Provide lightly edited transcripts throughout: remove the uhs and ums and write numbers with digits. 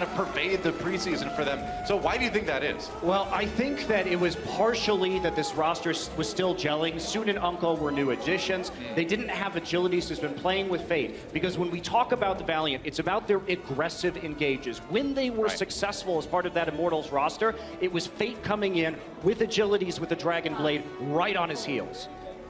kind of pervade the preseason for them. So why do you think that is? Well, I think that it was partially that this roster was still gelling. Soon and Uncle were new additions. They didn't have agilities who's been playing with Fate. Because when we talk about the Valiant, it's about their aggressive engages. When they were successful as part of that Immortals roster, it was Fate coming in with agilities with the Dragon Blade right on his heels.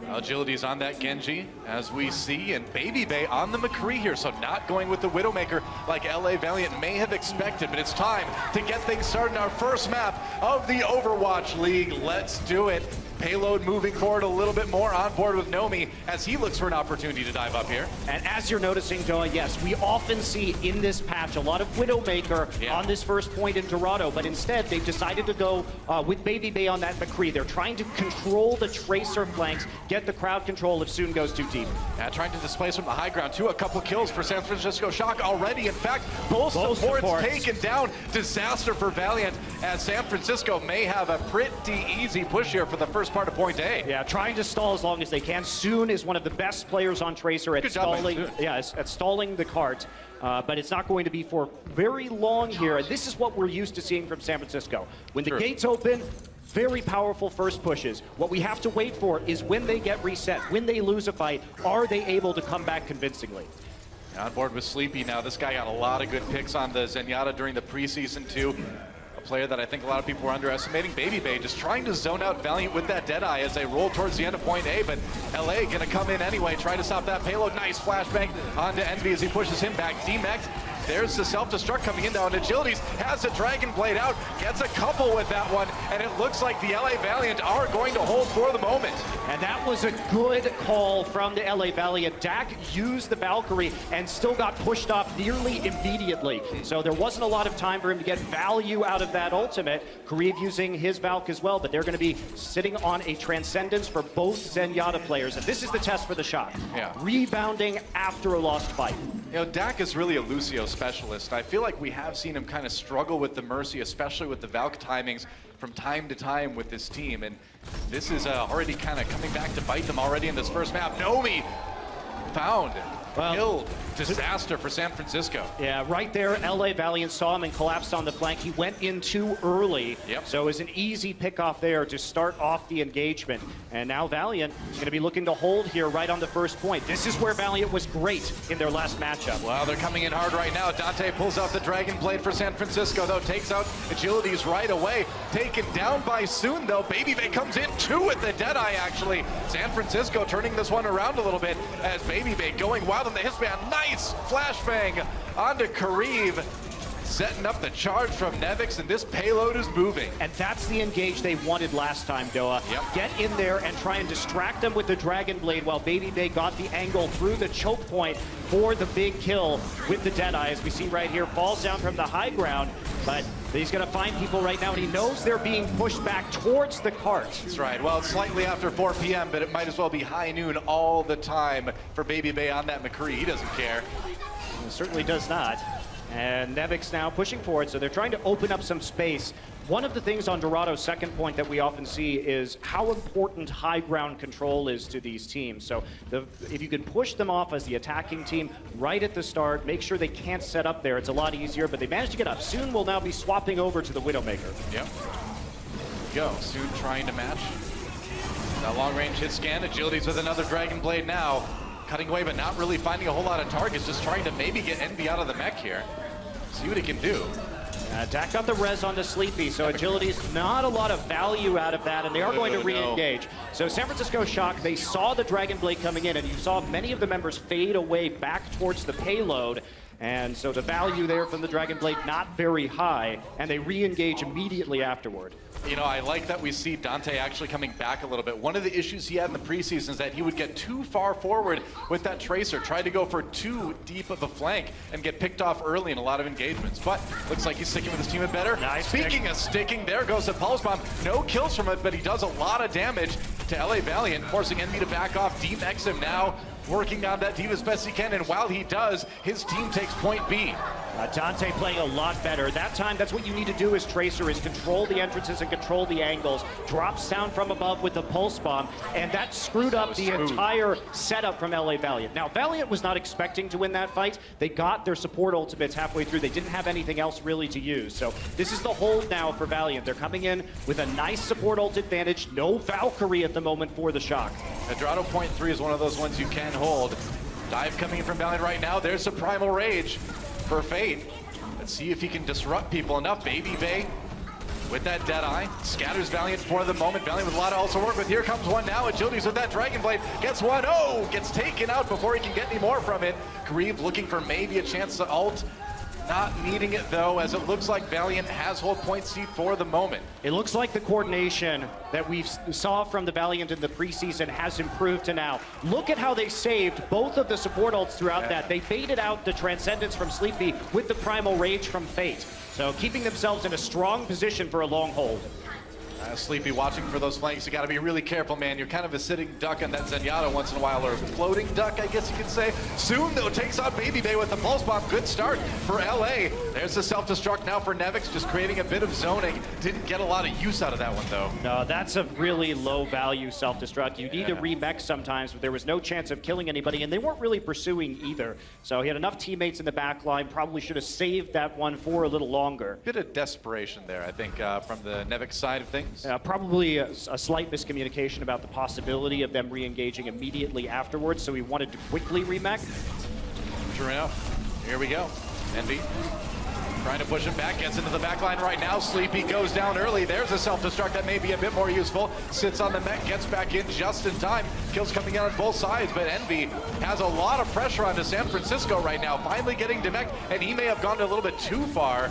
Agility's on that Genji, as we see, and Baby Bay on the McCree here, so not going with the Widowmaker like LA Valiant may have expected, but it's time to get things started in our first map of the Overwatch League. Let's do it. Payload moving forward a little bit more on board with Nomi as he looks for an opportunity to dive up here. And as you're noticing, Doa, yes, we often see in this patch a lot of Widowmaker on this first point in Dorado, but instead they've decided to go with Baby Bay on that McCree. They're trying to control the Tracer flanks, get the crowd control if Soon goes too deep. Trying to displace from the high ground too. A couple kills for San Francisco Shock already. In fact, both supports taken down. Disaster for Valiant, as San Francisco may have a pretty easy push here for the first part of point A. Yeah, trying to stall as long as they can. Soon is one of the best players on Tracer at stalling. At stalling the cart. But it's not going to be for very long here. And this is what we're used to seeing from San Francisco. When the gates open, very powerful first pushes. What we have to wait for is when they get reset, when they lose a fight, are they able to come back convincingly? On board with Sleepy now. This guy got a lot of good picks on the Zenyatta during the preseason too. A player that I think a lot of people were underestimating. Baby Bay just trying to zone out Valiant with that Deadeye as they roll towards the end of point A, but LA gonna come in anyway, try to stop that payload. Nice flashbang onto Envy as he pushes him back. D-Mex, there's the self-destruct coming in now, and Agilities has the Dragon Blade out, gets a couple with that one, and it looks like the LA Valiant are going to hold for the moment. And that was a good call from the LA Valiant. Dak used the Valkyrie and still got pushed off nearly immediately. So there wasn't a lot of time for him to get value out of that ultimate. Kareev using his Valk as well, but they're going to be sitting on a Transcendence for both Zenyatta players. And this is the test for the Shock. Rebounding after a lost fight. You know, Dak is really a Lucio specialist. I feel like we have seen him kind of struggle with the Mercy, especially with the Valk timings from time to time with this team. And this is already kind of coming back to bite them already in this first map. Nomi found, killed. Disaster for San Francisco. Yeah, right there, LA Valiant saw him and collapsed on the flank. He went in too early, so it was an easy pick-off there to start off the engagement. And now Valiant is going to be looking to hold here right on the first point. This is where Valiant was great in their last matchup. Well, they're coming in hard right now. Dante pulls out the Dragon Blade for San Francisco, though, takes out Agilities right away. Taken down by Soon, though. Baby Bay comes in too with the Deadeye, actually. San Francisco turning this one around a little bit as Baby Bay going wild on the Hispan. Nice flashbang onto Kareev, setting up the charge from Nevix, and this payload is moving. And that's the engage they wanted last time, Doa. Get in there and try and distract them with the Dragon Blade while Baby Bay got the angle through the choke point for the big kill with the Deadeye. As we see right here, falls down from the high ground, but he's going to find people right now, and he knows they're being pushed back towards the cart. That's right. Well, it's slightly after 4 p.m., but it might as well be high noon all the time for Baby Bay on that McCree. He doesn't care. He certainly does not. And Nevix now pushing forward, so they're trying to open up some space. One of the things on Dorado's second point that we often see is how important high ground control is to these teams. So if you can push them off as the attacking team right at the start, make sure they can't set up there, it's a lot easier, but they managed to get up. Soon will now be swapping over to the Widowmaker. Go. Soon trying to match. That long range hit scan. Agilities with another Dragon Blade now. Cutting away, but not really finding a whole lot of targets. Just trying to maybe get Envy out of the mech here. See what he can do. Dak got the res onto Sleepy, so Agility's not a lot of value out of that, and they are going to re-engage. So San Francisco Shock, they saw the Dragon Blade coming in, and you saw many of the members fade away back towards the payload. And so the value there from the Dragon Blade not very high, and they re-engage immediately afterward. You know, I like that we see Dante actually coming back a little bit. One of the issues he had in the preseason is that he would get too far forward with that Tracer, try to go for too deep of a flank and get picked off early in a lot of engagements. But looks like he's sticking with his team a better. Speaking of sticking, there goes the Pulse Bomb. No kills from it, but he does a lot of damage to LA Valiant, forcing Envy to back off. D-Mex him now, working on that team as best he can, and while he does, his team takes point B. Dante playing a lot better. That time, that's what you need to do as Tracer, is control the entrances and control the angles. Drops down from above with the pulse bomb, and that screwed up the entire setup from LA Valiant. Now, Valiant was not expecting to win that fight. They got their support ultimates halfway through. They didn't have anything else really to use. So this is the hold now for Valiant. They're coming in with a nice support ult advantage. No Valkyrie at the moment for the Shock. Adrado point 3 is one of those ones you can hold. Dive coming in from Valiant right now. There's a Primal Rage for Fate. Let's see if he can disrupt people enough. Baby Bay with that Deadeye. Scatters Valiant for the moment. Valiant with a lot to also work with. Here comes one now. Agility's with that Dragon Blade. Gets one. Oh! Gets taken out before he can get any more from it. Grieve looking for maybe a chance to ult. Not needing it though, as it looks like Valiant has hold point C for the moment. It looks like the coordination that we saw from the Valiant in the preseason has improved to now. Look at how they saved both of the support ults throughout that. They baited out the Transcendence from Sleepy with the Primal Rage from Fate. So keeping themselves in a strong position for a long hold. Sleepy watching for those flanks. You got to be really careful, man. You're kind of a sitting duck on that Zenyatta once in a while, or a floating duck, I guess you could say. Soon, though, takes on Baby Bay with the pulse bomb. Good start for LA. There's the self-destruct now for Nevix, just creating a bit of zoning. Didn't get a lot of use out of that one, though. No, that's a really low-value self-destruct. You need to remech sometimes, but there was no chance of killing anybody, and they weren't really pursuing either. So he had enough teammates in the back line. Probably should have saved that one for a little longer. Bit of desperation there, I think, from the Nevix side of things. Probably a slight miscommunication about the possibility of them re-engaging immediately afterwards, so he wanted to quickly remech. Sure enough. Here we go. Envy trying to push him back, gets into the back line right now. Sleepy goes down early. There's a self-destruct that may be a bit more useful. Sits on the mech, gets back in just in time. Kills coming in on both sides, but Envy has a lot of pressure onto San Francisco right now. Finally getting demech, and he may have gone a little bit too far.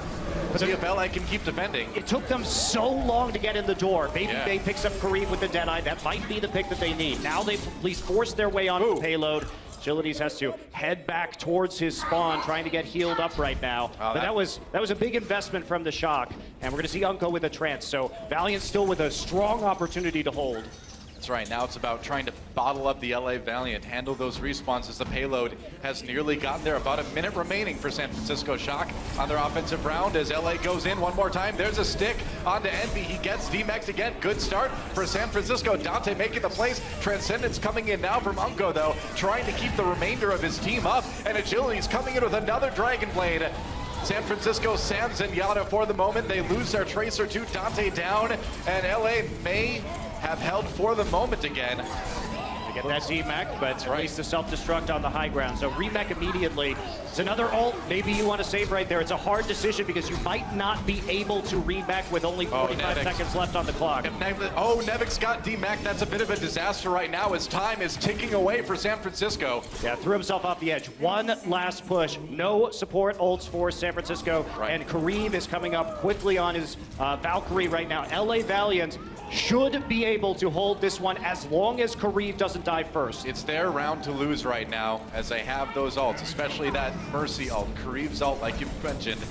But see if LA can keep defending. It took them so long to get in the door. Baby Bay picks up Kareem with the Deadeye. That might be the pick that they need. Now they've at least forced their way onto the payload. Agilities has to head back towards his spawn, trying to get healed up right now. But that was a big investment from the Shock, and we're going to see Unko with a trance. So Valiant still with a strong opportunity to hold. That's right. Now it's about trying to bottle up the LA Valiant, handle those respawns as the payload has nearly gotten there. About a minute remaining for San Francisco Shock on their offensive round as LA goes in one more time. There's a stick onto Envy. He gets DMX again. Good start for San Francisco. Dante making the plays. Transcendence coming in now from Unko, though, trying to keep the remainder of his team up. And Agility's coming in with another Dragon Blade. San Francisco sans Zenyatta for the moment. They lose their Tracer to Dante down, and LA may have held for the moment again. They get that D-Mech, but at least the self-destruct on the high ground. So remech immediately. It's another ult. Maybe you want to save right there. It's a hard decision because you might not be able to remech with only 45 seconds left on the clock. Nevix got D-Mech. That's a bit of a disaster right now as time is ticking away for San Francisco. Yeah, threw himself off the edge. One last push. No support ults for San Francisco. And Kareem is coming up quickly on his Valkyrie right now. LA Valiant should be able to hold this one as long as Kareem doesn't die first. It's their round to lose right now as they have those ults, especially that Mercy ult, Kareem's ult, like you mentioned.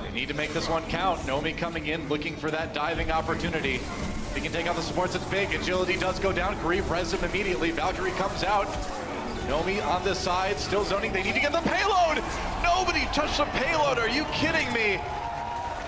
They need to make this one count. Nomi coming in, looking for that diving opportunity. He can take out the supports, it's big. Agility does go down. Kareem res him immediately. Valkyrie comes out. Nomi on the side, still zoning. They need to get the payload! Nobody touched the payload, are you kidding me?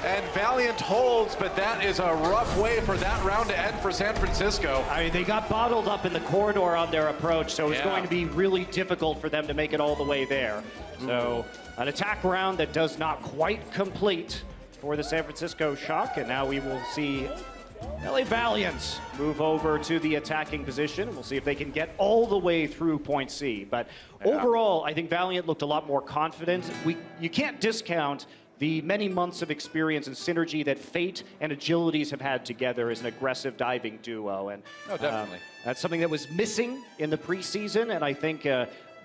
And Valiant holds, but that is a rough way for that round to end for San Francisco. I mean, they got bottled up in the corridor on their approach, so it's going to be really difficult for them to make it all the way there. So an attack round that does not quite complete for the San Francisco Shock, and now we will see LA Valiant move over to the attacking position. We'll see if they can get all the way through point C. But overall, I think Valiant looked a lot more confident. You can't discount the many months of experience and synergy that Fate and Agilities have had together as an aggressive diving duo. And definitely. That's something that was missing in the preseason, and I think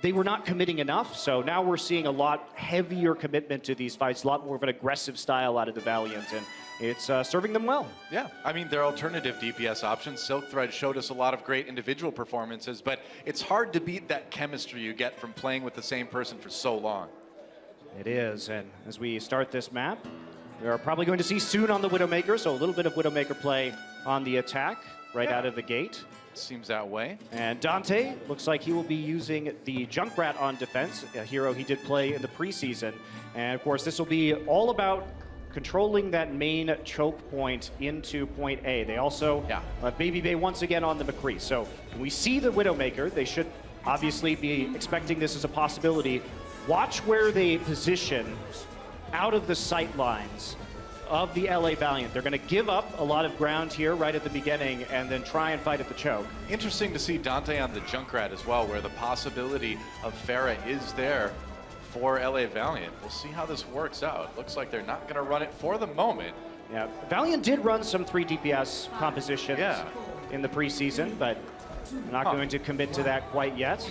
they were not committing enough. So now we're seeing a lot heavier commitment to these fights, a lot more of an aggressive style out of the Valiant, and it's serving them well. Yeah, I mean, their alternative DPS options, Silk Thread showed us a lot of great individual performances, but it's hard to beat that chemistry you get from playing with the same person for so long. It is, and as we start this map, We're probably going to see soon on the Widowmaker, so a little bit of Widowmaker play on the attack right out of the gate. Seems that way. And Dante looks like he will be using the Junkrat on defense, a hero he did play in the preseason. And of course, this will be all about controlling that main choke point into point A. They also have Baby Bay once again on the McCree. So when we see the Widowmaker, they should obviously be expecting this as a possibility. Watch where they position out of the sight lines of the LA Valiant. They're going to give up a lot of ground here right at the beginning and then try and fight at the choke. Interesting to see Dante on the Junkrat as well, where the possibility of Pharah is there for LA Valiant. We'll see how this works out. Looks like they're not going to run it for the moment. Yeah, Valiant did run some 3 DPS compositions in the preseason, but not going to commit to that quite yet.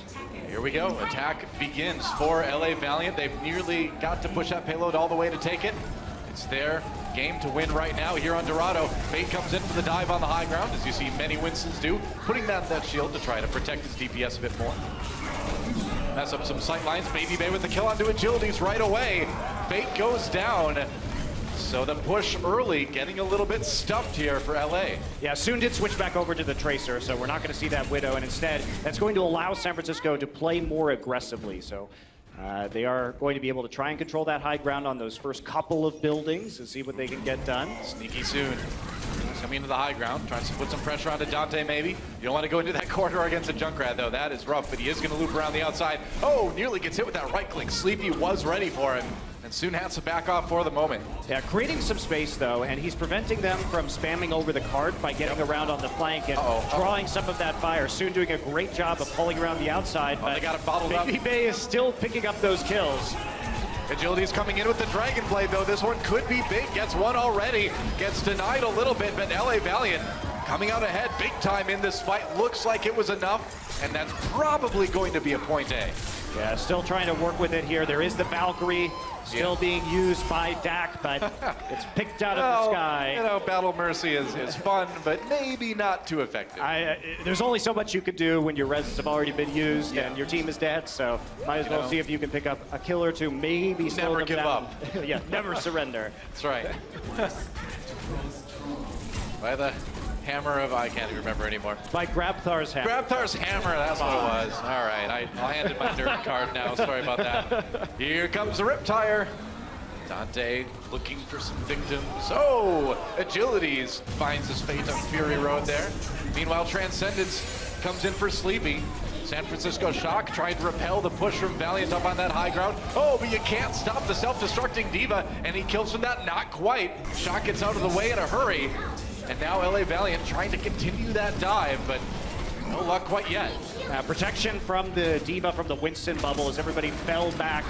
Here we go. Attack begins for LA Valiant. They've nearly got to push that payload all the way to take it. It's their game to win right now here on Dorado. Fate comes in for the dive on the high ground, as you see many Winstons do, putting down that shield to try to protect his DPS a bit more. Mess up some sight lines. Baby Bay with the kill onto Agilities right away. Fate goes down. So the push early, getting a little bit stuffed here for LA. Yeah, soon did switch back over to the Tracer, so we're not going to see that Widow, and instead, that's going to allow San Francisco to play more aggressively. So they are going to be able to try and control that high ground on those first couple of buildings and see what they can get done. Sneaky soon. Coming into the high ground, trying to put some pressure onto Dante maybe. You don't want to go into that corridor against a Junkrat though. That is rough, but he is going to loop around the outside. Oh, nearly gets hit with that right click. Sleepy was ready for him. And soon has to back off for the moment. Yeah, creating some space though, and he's preventing them from spamming over the cart by getting around on the flank and drawing some of that fire. Soon doing a great job of pulling around the outside. But they got it bottled up. Baby Bay is still picking up those kills. Agility's coming in with the Dragon Blade though. This one could be big. Gets one already. Gets denied a little bit, but LA Valiant coming out ahead big time in this fight. Looks like it was enough, and that's probably going to be a point A. Yeah, still trying to work with it here. There is the Valkyrie still being used by Dak, but it's picked out of the sky. You know, Battle Mercy is fun, but maybe not too effective. There's only so much you could do when your reses have already been used and your team is dead, so might as well see if you can pick up a kill or two, maybe slow them down. Never give up. Yeah, never surrender. That's right. By the hammer of, I can't even remember anymore. By Grabthar's hammer. Grabthar's hammer, that's what it was. All right, I'll hand in my dirt card now. Sorry about that. Here comes the Riptire. Dante looking for some victims. Oh, Agilities finds his fate on Fury Road there. Meanwhile, Transcendence comes in for Sleepy. San Francisco Shock trying to repel the push from Valiant up on that high ground. Oh, but you can't stop the self-destructing Diva, and he kills from that, not quite. Shock gets out of the way in a hurry. And now LA Valiant trying to continue that dive, but no luck quite yet. Protection from the Diva from the Winston bubble as everybody fell back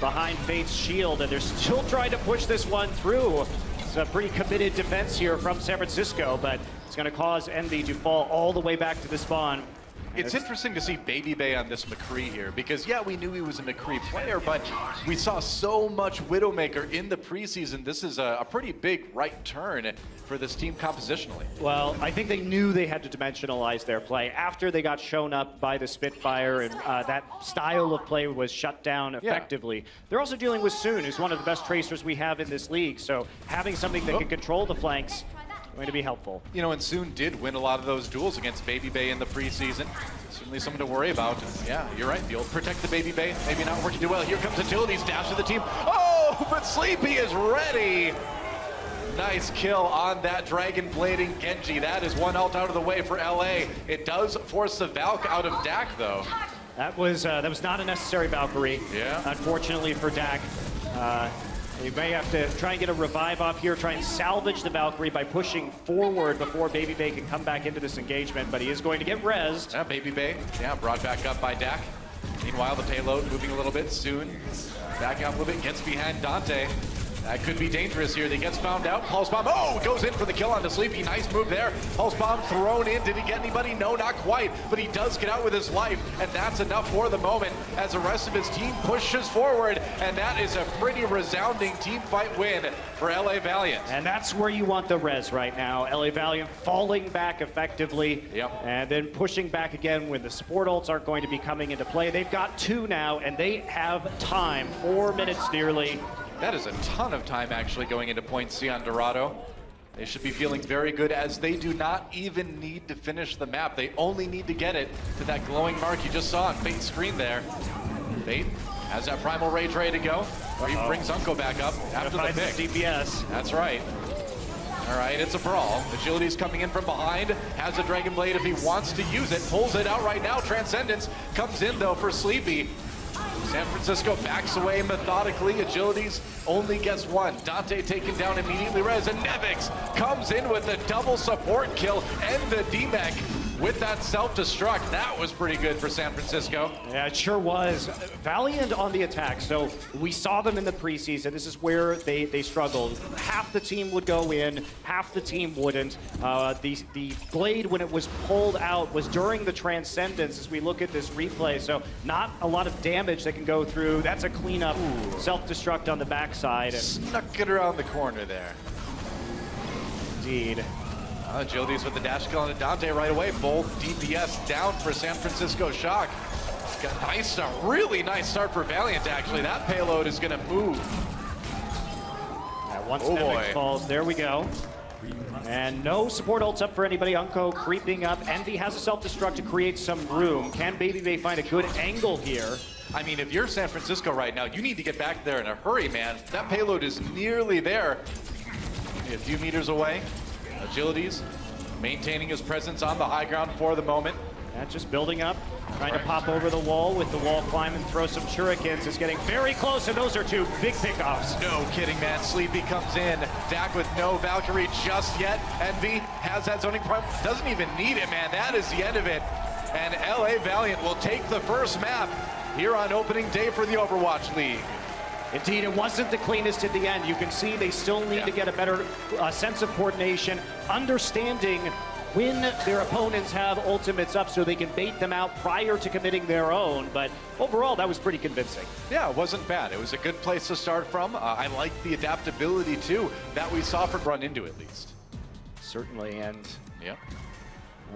behind Fate's shield, and they're still trying to push this one through. It's a pretty committed defense here from San Francisco, but it's going to cause Envy to fall all the way back to the spawn. It's interesting to see Baby Bay on this McCree here, because yeah, we knew he was a McCree player, but we saw so much Widowmaker in the preseason. This is a pretty big right turn for this team compositionally. Well, I think they knew they had to dimensionalize their play after they got shown up by the Spitfire, and that style of play was shut down effectively. They're also dealing with Soon, who's one of the best tracers we have in this league, so having something that can control the flanks going to be helpful. You know, and Soon did win a lot of those duels against Baby Bay in the preseason. Certainly something to worry about. And yeah, you're right. The old protect the Baby Bay, maybe not working too well. Here comes Agility's dash to the team. Oh, but Sleepy is ready. Nice kill on that Dragon Blading Genji. That is one ult out of the way for LA. It does force the Valk out of Dak, though. That was not a necessary Valkyrie. Yeah. Unfortunately for Dak. We may have to try and get a revive off here, try and salvage the Valkyrie by pushing forward before Baby Bay can come back into this engagement, but he is going to get rezzed. Yeah, Baby Bay, brought back up by Dak. Meanwhile, the payload moving a little bit. Soon, back out a little bit, gets behind Dante. That could be dangerous here. He gets found out. Pulse Bomb, goes in for the kill onto Sleepy. Nice move there. Pulse Bomb thrown in. Did he get anybody? No, not quite. But he does get out with his life, and that's enough for the moment as the rest of his team pushes forward, and that is a pretty resounding team fight win for LA Valiant. And that's where you want the res right now. LA Valiant falling back effectively, and then pushing back again when the support ults aren't going to be coming into play. They've got 2 now, and they have time, 4 minutes nearly. That is a ton of time actually going into point C on Dorado. They should be feeling very good as they do not even need to finish the map. They only need to get it to that glowing mark you just saw on Fate's screen there. Fate has that Primal Rage ready to go. Or he brings Unko back up after the pick. DPS. That's right. All right, it's a brawl. Agility's coming in from behind, has a Dragon Blade if he wants to use it, pulls it out right now. Transcendence comes in though for Sleepy. San Francisco backs away methodically. Agilities only gets one. Dante taken down immediately. Rez and Nevix comes in with a double support kill and the D-Mech with that self-destruct. That was pretty good for San Francisco. Yeah, it sure was. Valiant on the attack. So we saw them in the preseason. This is where they struggled. Half the team would go in, half the team wouldn't. The blade, when it was pulled out, was during the Transcendence as we look at this replay. So not a lot of damage that can go through. That's a cleanup self-destruct on the backside. Snuck it around the corner there. Indeed. Agilities with the dash kill on Dante right away. Both DPS down for San Francisco Shock. Got nice start, really nice start for Valiant actually. That payload is gonna move. Once Nevix falls, there we go. And no support ults up for anybody. Unko creeping up. Envy has a self-destruct to create some room. Can Baby find a good angle here? I mean, if you're San Francisco right now, you need to get back there in a hurry, man. That payload is nearly there. A few meters away. Agilities maintaining his presence on the high ground for the moment. Yeah, just building up, trying to pop over the wall with the wall climb and throw some shurikens. Is getting very close, and those are two big pickoffs. No kidding, man. Sleepy comes in. Dak with no Valkyrie just yet. Envy has that zoning prime. Doesn't even need it, man. That is the end of it. And LA Valiant will take the first map here on opening day for the Overwatch League. Indeed, it wasn't the cleanest at the end. You can see they still need to get a better sense of coordination, understanding when their opponents have ultimates up so they can bait them out prior to committing their own. But overall, that was pretty convincing. Yeah, it wasn't bad. It was a good place to start from. I like the adaptability, too, that we saw from Run Into, at least. Certainly, and yeah.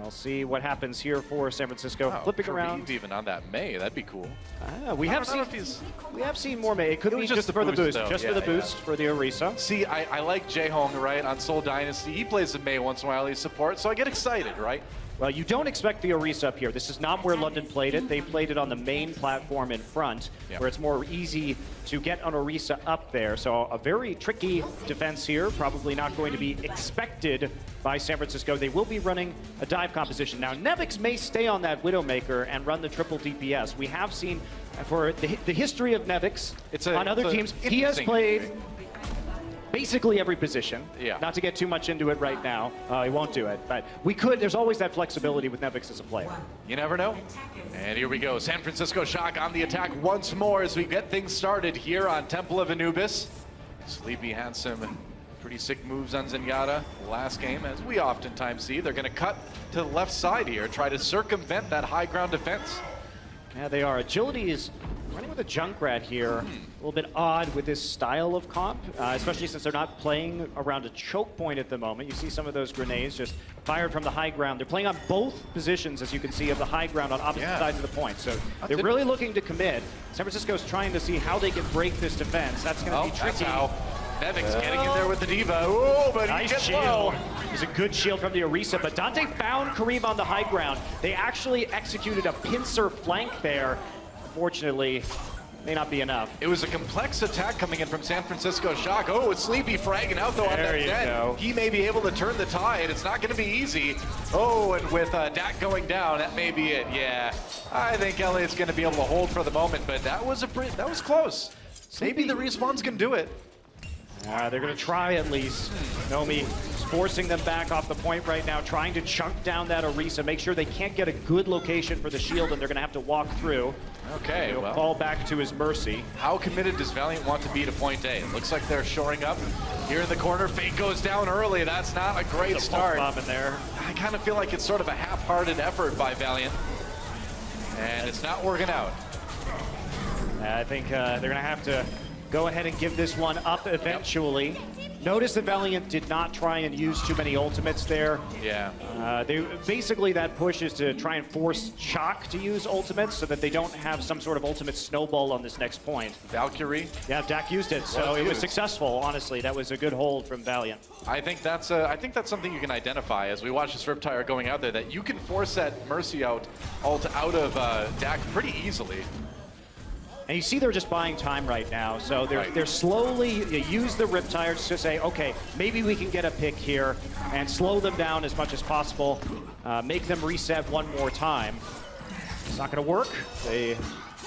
We'll see what happens here for San Francisco. Flipping around. Even on that May, that'd be cool. We have seen more May. It could be just for the boost. Just for the boost for the Orisa. See, I like Jae-Hong, right, on Seoul Dynasty. He plays the May once in a while, he's support, so I get excited, right? Well, you don't expect the Orisa up here. This is not where London played it. They played it on the main platform in front, where it's more easy to get an Orisa up there. So a very tricky defense here. Probably not going to be expected by San Francisco. They will be running a dive composition. Now, Nevix may stay on that Widowmaker and run the triple DPS. We have seen for the history of Nevix on other teams, he has played basically every position. Yeah. Not to get too much into it right now. He won't do it. But there's always that flexibility with Nevix as a player. You never know. And here we go. San Francisco Shock on the attack once more as we get things started here on Temple of Anubis. Sleepy had some pretty sick moves on Zenyatta last game, as we oftentimes see. They're going to cut to the left side here, try to circumvent that high ground defense. Yeah, they are. Agility is running with a Junkrat here. A little bit odd with this style of comp, especially since they're not playing around a choke point at the moment. You see some of those grenades just fired from the high ground. They're playing on both positions, as you can see, of the high ground on opposite sides of the point. So they're really looking to commit. San Francisco's trying to see how they can break this defense. That's going to be tricky. That's how. Nevix getting in there with the Diva. Oh, but nice he gets shield. low. There's a good shield from the Orisa, but Dante found Kareem on the high ground. They actually executed a pincer flank there. Unfortunately, may not be enough. It was a complex attack coming in from San Francisco Shock. Oh, it's Sleepy fragging out though on that dead. He may be able to turn the tide. It's not going to be easy. Oh, and with Dak going down, that may be it. Yeah, I think LA's going to be able to hold for the moment, but that was close. Maybe the respawns can do it. They're going to try at least. Nomi forcing them back off the point right now, trying to chunk down that Orisa, make sure they can't get a good location for the shield, and they're going to have to walk through. Okay, He'll fall back to his mercy. How committed does Valiant want to be to point A? It looks like they're shoring up here in the corner. Fate goes down early. That's not a great start. Bomb in there. I kind of feel like it's sort of a half-hearted effort by Valiant, and it's not working out. I think they're going to have to go ahead and give this one up eventually. Notice that Valiant did not try and use too many ultimates there. Yeah. Basically, that push is to try and force Shock to use ultimates so that they don't have some sort of ultimate snowball on this next point. Valkyrie. Yeah, Dak used it, so it was successful. Honestly, that was a good hold from Valiant. I think that's something you can identify as we watch this Riptire going out there, that you can force that Mercy ult out of Dak pretty easily. And you see they're just buying time right now, so they're slowly use the Riptires to say, okay, maybe we can get a pick here and slow them down as much as possible, make them reset one more time. It's not going to work. They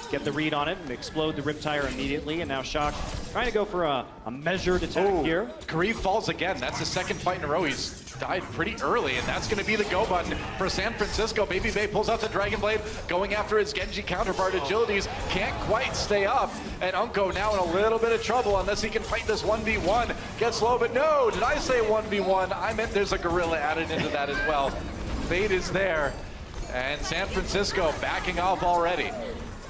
get the read on it and explode the Riptire immediately, and now Shock trying to go for a measured attack here. Karif falls again. That's the second fight in a row. He's died pretty early, and that's going to be the go button for San Francisco. Baby Bay pulls out the Dragon Blade, going after his Genji counterpart. Agilities can't quite stay up, and Unko now in a little bit of trouble unless he can fight this 1v1. Gets low, but no, did I say 1v1? I meant there's a gorilla added into that as well. Fate is there, and San Francisco backing off already.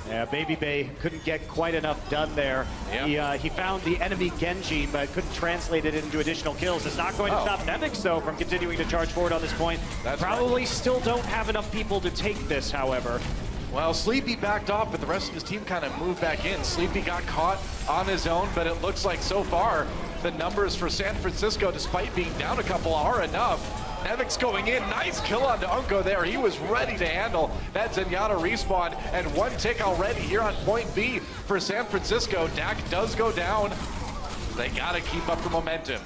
Yeah, Baby Bay couldn't get quite enough done there. Yep. He found the enemy Genji, but couldn't translate it into additional kills. It's not going to stop Nemix, though, from continuing to charge forward on this point. That's Probably still don't have enough people to take this, however. Well, Sleepy backed off, but the rest of his team kind of moved back in. Sleepy got caught on his own, but it looks like so far the numbers for San Francisco, despite being down a couple, are enough. Nevix going in, nice kill onto Unko there. He was ready to handle that Zenyatta respawn, and one tick already here on point B for San Francisco. Dak does go down. They gotta keep up the momentum.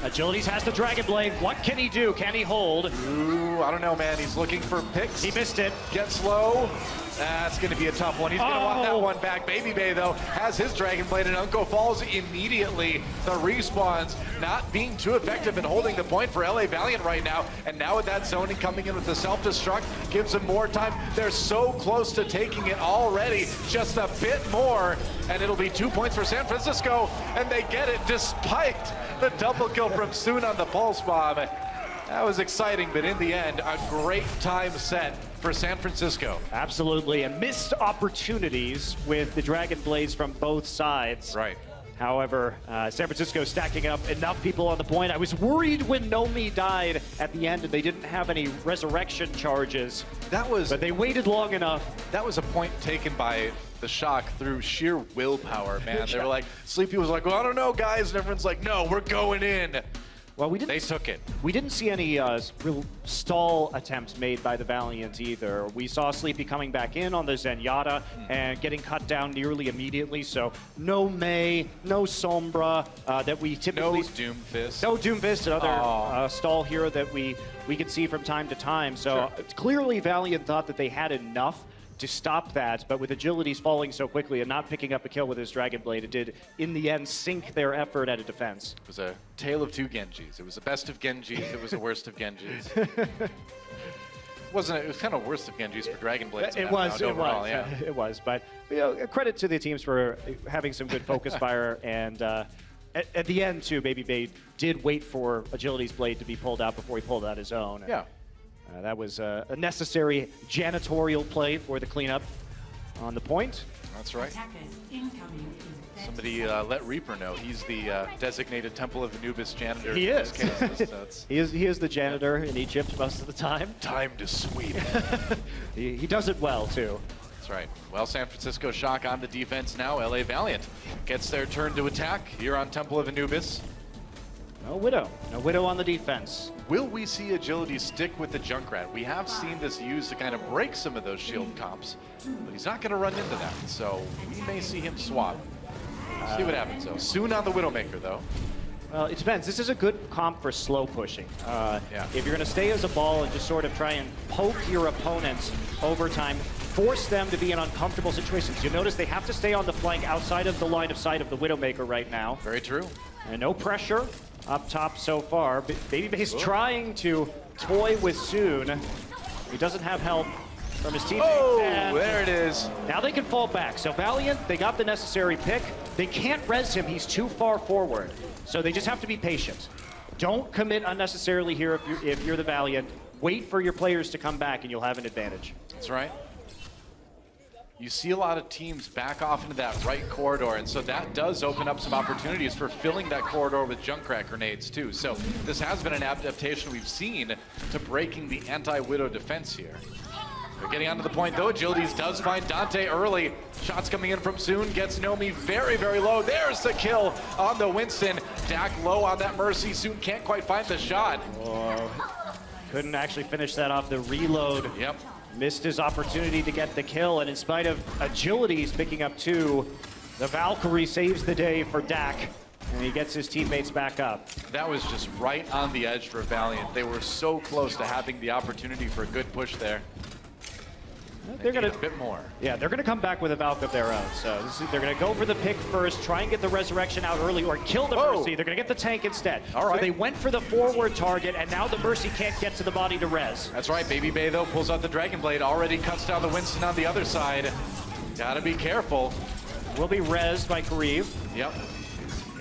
Agilities has the Dragon Blade. What can he do? Can he hold? Ooh, I don't know, man. He's looking for picks. He missed it. Gets low. That's going to be a tough one. He's going to want that one back. Baby Bay, though, has his Dragon Blade, and Unko falls immediately. The respawns not being too effective in holding the point for LA Valiant right now. And now with that zoning coming in with the self-destruct, gives them more time. They're so close to taking it already. Just a bit more, and it'll be 2 points for San Francisco. And they get it despite the double kill from Soon on the pulse bomb. That was exciting, but in the end, a great time set for San Francisco. Absolutely, and missed opportunities with the Dragon Blades from both sides. Right. However, San Francisco stacking up enough people on the point. I was worried when Nomi died at the end and they didn't have any resurrection charges. But they waited long enough. That was a point taken by the Shock through sheer willpower, man. They were like, Sleepy was like, well, I don't know, guys. And everyone's like, no, we're going in. Well, they took it. We didn't see any real stall attempts made by the Valiant either. We saw Sleepy coming back in on the Zenyatta and getting cut down nearly immediately. So no Mei, no Sombra that we typically... No Doomfist. No Doomfist, another stall hero that we could see from time to time. So clearly Valiant thought that they had enough to stop that, but with Agilities falling so quickly and not picking up a kill with his Dragon Blade, it did, in the end, sink their effort at a defense. It was a tale of two Genjis. It was the best of Genjis, it was the worst of Genjis. It was kind of worst of Genjis for Dragon Blades. It was, but you know, credit to the teams for having some good focus fire, and at the end, too, Baby Bay did wait for Agility's blade to be pulled out before he pulled out his own. Yeah. That was a necessary janitorial play for the cleanup on the point. That's right. Somebody let Reaper know he's the designated Temple of Anubis janitor. He is. In this case, so he is the janitor in Egypt most of the time. Time to sweep. he does it well, too. That's right. Well, San Francisco Shock on the defense now. LA Valiant gets their turn to attack here on Temple of Anubis. No Widow. No Widow on the defense. Will we see Agility stick with the Junkrat? We have seen this used to kind of break some of those shield comps, but he's not going to run into that, so we may see him swap. See what happens, though. Soon on the Widowmaker, though. Well, it depends. This is a good comp for slow pushing. If you're going to stay as a ball and just sort of try and poke your opponents over time, force them to be in uncomfortable situations. You notice they have to stay on the flank outside of the line of sight of the Widowmaker right now. Very true. And no pressure up top so far. Baby Bay's trying to toy with Soon. He doesn't have help from his teammates. Oh, there it is. Now they can fall back. So Valiant, they got the necessary pick. They can't res him. He's too far forward. So they just have to be patient. Don't commit unnecessarily here if you're the Valiant. Wait for your players to come back and you'll have an advantage. That's right. you see a lot of teams back off into that right corridor, and so that does open up some opportunities for filling that corridor with Junkrat grenades too. So this has been an adaptation we've seen to breaking the anti-Widow defense here. They're getting onto the point though. Agilities does find Dante early. Shots coming in from Soon, gets Nomi very, very low. There's the kill on the Winston. Dak low on that Mercy. Soon can't quite find the shot. Oh, couldn't actually finish that off the reload. Yep. Missed his opportunity to get the kill, and in spite of Agilities picking up 2, the Valkyrie saves the day for Dak, and he gets his teammates back up. That was just right on the edge for Valiant. They were so close to having the opportunity for a good push there. They're gonna a bit more. Yeah, they're gonna come back with a Valk of their own. So they're gonna go for the pick first, try and get the resurrection out early, or kill the Mercy. They're gonna get the tank instead. All right. So they went for the forward target, and now the Mercy can't get to the body to res. That's right. Baby Bay though pulls out the Dragon Blade, already cuts down the Winston on the other side. Gotta be careful. Will be rezzed by Kareev. Yep.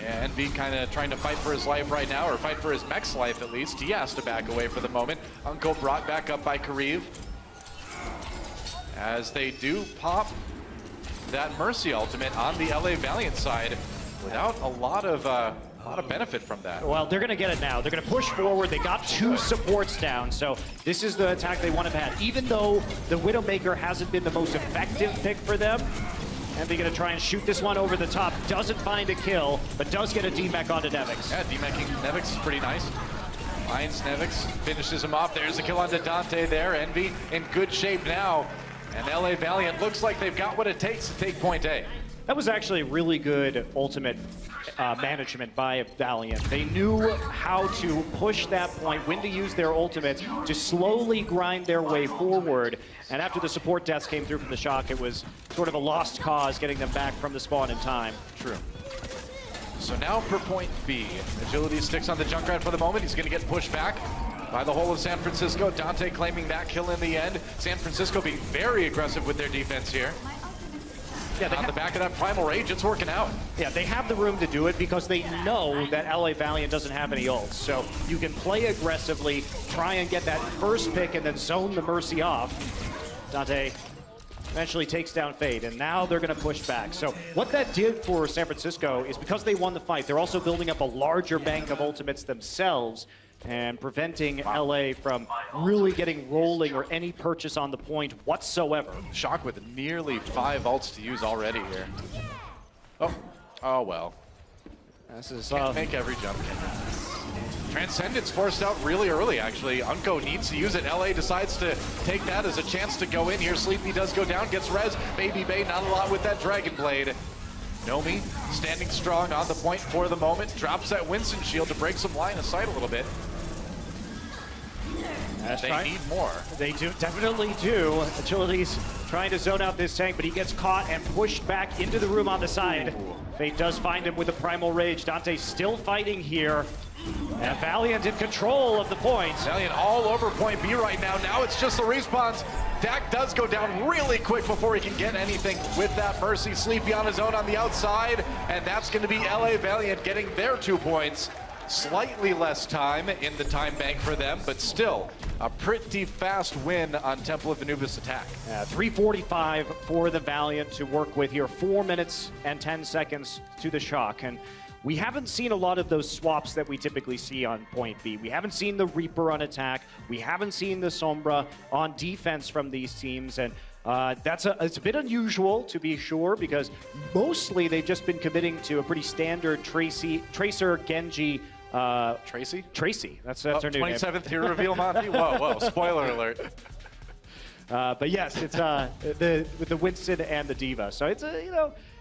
Yeah, Envy kind of trying to fight for his life right now, or fight for his mech's life at least. He has to back away for the moment. Uncle brought back up by Kareev. As they do pop that Mercy ultimate on the LA Valiant side without a lot of benefit from that. Well, they're going to get it now. They're going to push forward. They got 2 supports down, so this is the attack they want to have had. Even though the Widowmaker hasn't been the most effective pick for them, and they're going to try and shoot this one over the top. Doesn't find a kill, but does get a D-Mech onto Nevix. Yeah, D-Meching Nevix is pretty nice. Finds Nevix, finishes him off. There's a kill onto Dante there. Envy in good shape now. And LA Valiant looks like they've got what it takes to take point A. That was actually really good ultimate management by Valiant. They knew how to push that point, when to use their ultimates to slowly grind their way forward. And after the support deaths came through from the Shock, it was sort of a lost cause getting them back from the spawn in time. True. So now for point B. Agility sticks on the Junkrat for the moment. He's going to get pushed back by the whole of San Francisco. Dante claiming that kill in the end. San Francisco being very aggressive with their defense here. Yeah, on the back of that Primal Rage, it's working out. Yeah, they have the room to do it because they know that LA Valiant doesn't have any ults. So you can play aggressively, try and get that first pick, and then zone the Mercy off. Dante eventually takes down Fade, and now they're going to push back. So what that did for San Francisco is because they won the fight, they're also building up a larger bank of ultimates themselves, and preventing LA from really getting rolling or any purchase on the point whatsoever. Shock with nearly 5 ults to use already here. Oh well. This is Can't make every jump. Transcendence forced out really early, actually. Unco needs to use it. LA decides to take that as a chance to go in here. Sleepy does go down, gets res. Baby Bay not a lot with that Dragon Blade. Nomi standing strong on the point for the moment. Drops that Winston shield to break some line of sight a little bit. They need more. They do, definitely do. Agility's trying to zone out this tank, but he gets caught and pushed back into the room on the side. Fate does find him with a Primal Rage. Dante still fighting here. And Valiant in control of the point. Valiant all over point B right now. Now it's just the respawns. Dak does go down really quick before he can get anything with that Mercy. Sleepy on his own on the outside, and that's going to be LA Valiant getting their 2 points. Slightly less time in the time bank for them, but still a pretty fast win on Temple of Anubis attack. 3:45 for the Valiant to work with here. 4 minutes and 10 seconds to the Shock. And we haven't seen a lot of those swaps that we typically see on point B. We haven't seen the Reaper on attack. We haven't seen the Sombra on defense from these teams. And it's a bit unusual, to be sure, because mostly they've just been committing to a pretty standard Tracer, Genji. Tracy. That's her new name. 27th hero reveal, Monty? Whoa, spoiler alert. But yes, it's with the Winston and the Diva. So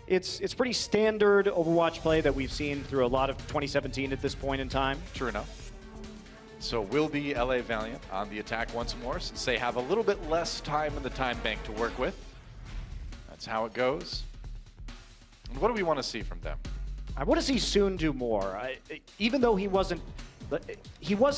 it's pretty standard Overwatch play that we've seen through a lot of 2017 at this point in time. True enough. So will be LA Valiant on the attack once more, since they have a little bit less time in the time bank to work with. That's how it goes. And what do we want to see from them? I want to see Soon do more. Even though he was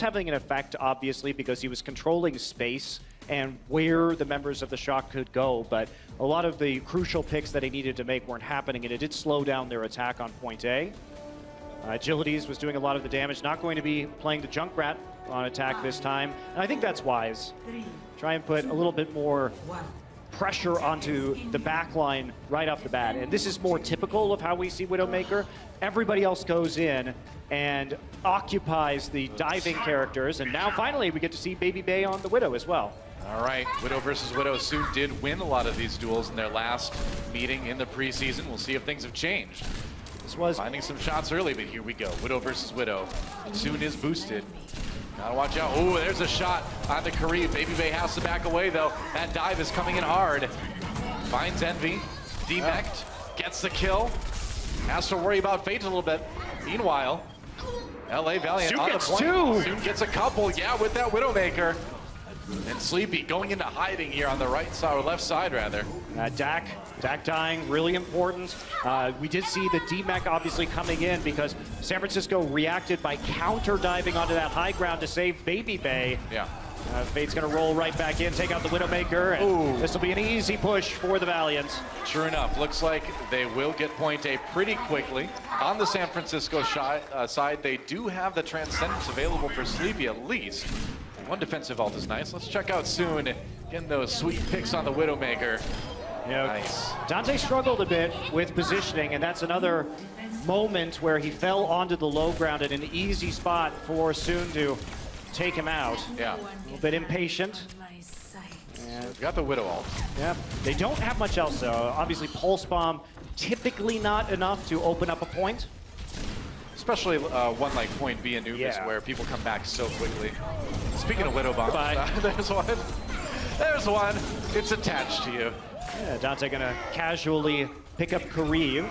having an effect, obviously, because he was controlling space and where the members of the Shock could go, but a lot of the crucial picks that he needed to make weren't happening, and it did slow down their attack on point A. Agilities was doing a lot of the damage, not going to be playing the Junkrat on attack this time, and I think that's wise. Try and put a little bit more pressure onto the back line right off the bat. And this is more typical of how we see Widowmaker. Everybody else goes in and occupies the diving characters. And now finally we get to see Baby Bay on the Widow as well. All right, Widow versus Widow. Soon did win a lot of these duels in their last meeting in the preseason. We'll see if things have changed. This was finding some shots early, but here we go. Widow versus Widow. Soon is boosted. Gotta watch out. Oh, there's a shot on the Kareem. Baby Bay has to back away, though. That dive is coming in hard. Finds Envy. Demect. Gets the kill. Has to worry about Fate a little bit. Meanwhile, LA Valiant Soon on the gets point. two. Soon gets a couple. Yeah, with that Widowmaker. And Sleepy going into hiding here on the right side, or left side, rather. Dak dying, really important. We did see the D-Mech obviously coming in because San Francisco reacted by counter diving onto that high ground to save Baby Bay. Yeah. Fate's gonna roll right back in, take out the Widowmaker, and this will be an easy push for the Valiant. Sure enough, looks like they will get point A pretty quickly. On the San Francisco side, they do have the Transcendence available for Sleepy at least. One defensive ult is nice. Let's check out Soon getting those sweet picks on the Widowmaker. Nice. Dante struggled a bit with positioning, and that's another moment where he fell onto the low ground at an easy spot for Soon to take him out. Yeah. A little bit impatient. They've got the Widow ult. Yeah. They don't have much else, though. Obviously, Pulse Bomb, typically not enough to open up a point. Especially one like Point B Anubis, where people come back so quickly. Speaking of Widow Bomb, there's one. There's one. It's attached to you. Yeah, Dante gonna casually pick up Kareem.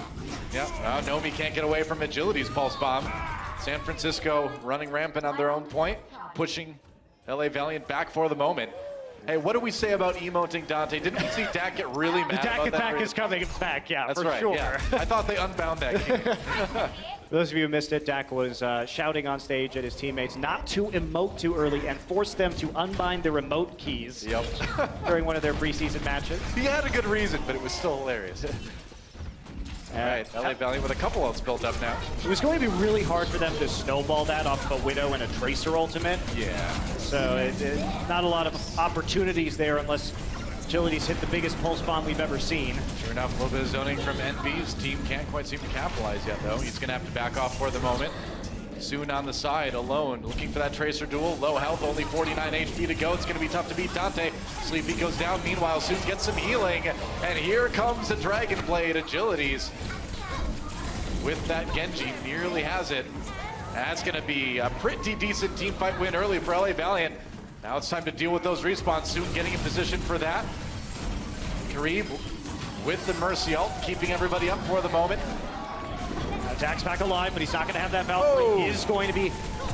Yep. Nomi can't get away from Agility's Pulse Bomb. San Francisco running rampant on their own point, pushing LA Valiant back for the moment. Hey, what do we say about emoting Dante? Didn't we see Dak get really mad The Dak about attack that? is coming back, yeah, That's for right, sure. Yeah. I thought they unbound that game. For those of you who missed it, Dak was shouting on stage at his teammates not to emote too early and force them to unbind their remote keys during one of their preseason matches. He had a good reason, but it was still hilarious. All right, LA Valiant with a couple ults built up now. It was going to be really hard for them to snowball that off of a Widow and a Tracer ultimate. Yeah. So not a lot of opportunities there unless Agility's hit the biggest Pulse Bomb we've ever seen. Sure enough, a little bit of zoning from Envy's team. Can't quite seem to capitalize yet, though. He's going to have to back off for the moment. Soon on the side, alone, looking for that Tracer duel. Low health, only 49 HP to go. It's going to be tough to beat Dante. Sleepy goes down. Meanwhile, Soon gets some healing. And here comes the Dragon Blade. Agilities with that Genji nearly has it. That's going to be a pretty decent team fight win early for LA Valiant. Now it's time to deal with those respawns. Soon getting in position for that. Kareem with the Mercy ult, keeping everybody up for the moment. Dak's back alive, but he's not going to have that Valkyrie. He is going to be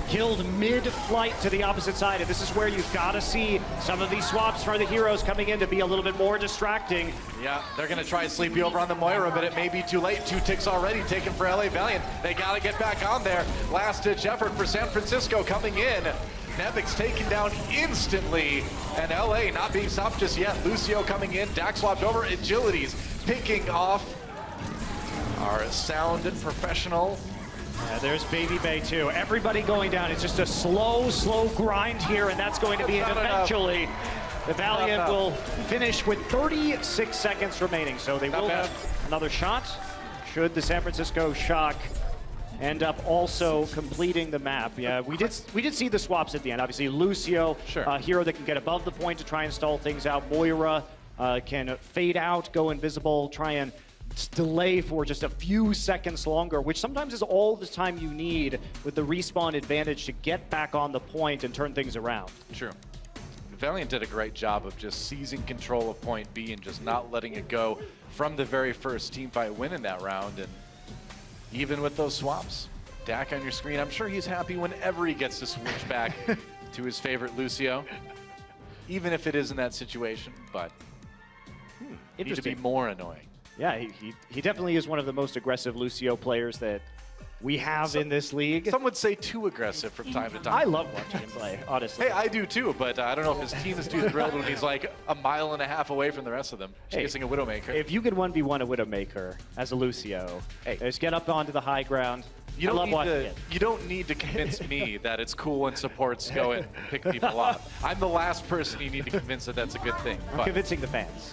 killed mid-flight to the opposite side, and this is where you've got to see some of these swaps for the heroes coming in to be a little bit more distracting. Yeah, they're going to try Sleepy over on the Moira, but it may be too late. 2 ticks already taken for LA Valiant. They got to get back on there. Last-ditch effort for San Francisco coming in. Nevic's taken down instantly, and LA not being stopped just yet. Lucio coming in, Dak swapped over, Agilities picking off our sound and professional. Yeah, there's Baby Bay too. Everybody going down. It's just a slow grind here, and that's going to be it eventually. The Valiant will finish with 36 seconds remaining, so they will have another shot. Should the San Francisco Shock end up also completing the map. Yeah, we did see the swaps at the end. Obviously, Lucio, a hero that can get above the point to try and stall things out. Moira can fade out, go invisible, try and delay for just a few seconds longer, which sometimes is all the time you need with the respawn advantage to get back on the point and turn things around. True. Valiant did a great job of just seizing control of point B and just not letting it go from the very first teamfight win in that round. And even with those swaps, Dak on your screen, I'm sure he's happy whenever he gets to switch back to his favorite Lucio, even if it is in that situation, but it need to be more annoying. Yeah, he definitely is one of the most aggressive Lucio players that we have in this league. Some would say too aggressive from time to time. I love watching him play, honestly. Hey, I do too, but I don't know if his team is too thrilled when he's like a mile and a half away from the rest of them, chasing a Widowmaker. If you could 1v1 a Widowmaker as a Lucio, just get up onto the high ground, You I love watching don't, it. you don't need to convince me that it's cool when supports go and pick people off. I'm the last person you need to convince that that's a good thing. I'm convincing the fans.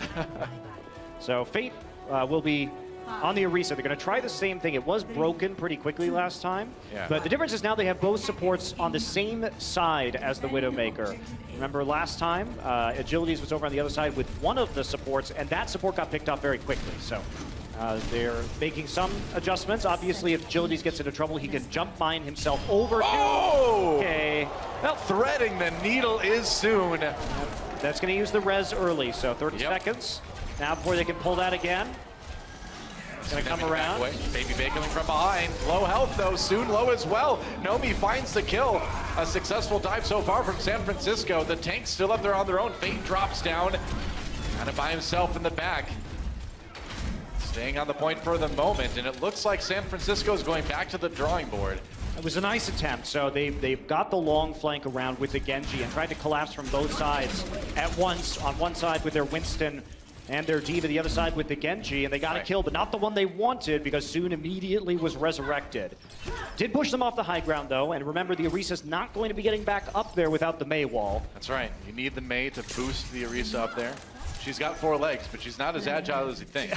So Fate will be on the Orisa. They're going to try the same thing. It was broken pretty quickly last time. Yeah. But the difference is now they have both supports on the same side as the Widowmaker. Remember last time, Agilities was over on the other side with one of the supports, and that support got picked off very quickly. So they're making some adjustments. Obviously, if Agilities gets into trouble, he can jump mine himself over. Oh! Okay. Well, threading the needle is soon. That's going to use the res early, so 30 seconds. Now before they can pull that again. Gonna come around. Baby Bay coming from behind. Low health though, soon low as well. Nomi finds the kill. A successful dive so far from San Francisco. The tank's still up there on their own. Fate drops down. Kind of by himself in the back. Staying on the point for the moment, and it looks like San Francisco's going back to the drawing board. It was a nice attempt. So they've got the long flank around with the Genji and tried to collapse from both sides at once. On one side with their Winston and their D to the other side with the Genji, and they got a kill, but not the one they wanted because Soon immediately was resurrected. Did push them off the high ground though, and remember the Orisa's not going to be getting back up there without the Mei wall. That's right. You need the Mei to boost the Orisa up there. She's got 4 legs, but she's not as agile as you think.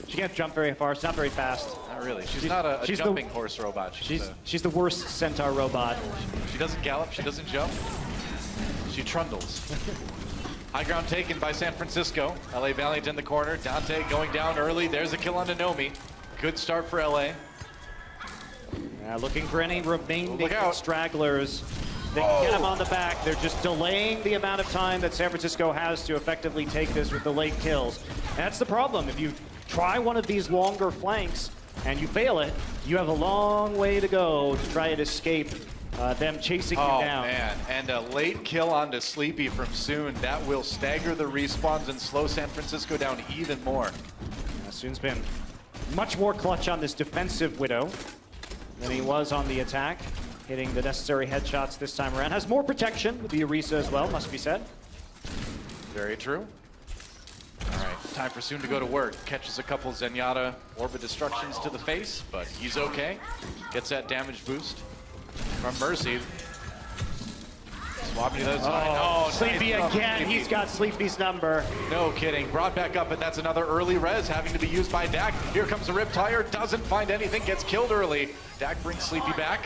She can't jump very far. She's not very fast. Not really. She's not a jumping horse robot. She's the worst centaur robot. She doesn't gallop. She doesn't jump. She trundles. High ground taken by San Francisco. LA Valiant in the corner. Dante going down early. There's a kill on Nomi. Good start for LA. Looking for any remaining stragglers. They can get him on the back. They're just delaying the amount of time that San Francisco has to effectively take this with the late kills. That's the problem. If you try one of these longer flanks and you fail it, you have a long way to go to try and escape them chasing you down. Oh man, and a late kill onto Sleepy from Soon. That will stagger the respawns and slow San Francisco down even more. Soon's been much more clutch on this defensive Widow than he was on the attack. Hitting the necessary headshots this time around. Has more protection with the Orisa as well, must be said. Very true. All right, time for Soon to go to work. Catches a couple Zenyatta Orbit Destructions to the face, but he's okay. Gets that damage boost from Mercy. Swapping to the other side. Oh, Sleepy nice again. Sleepy. He's got Sleepy's number. No kidding. Brought back up, but that's another early res having to be used by Dak. Here comes the Riptire. Doesn't find anything. Gets killed early. Dak brings Sleepy back.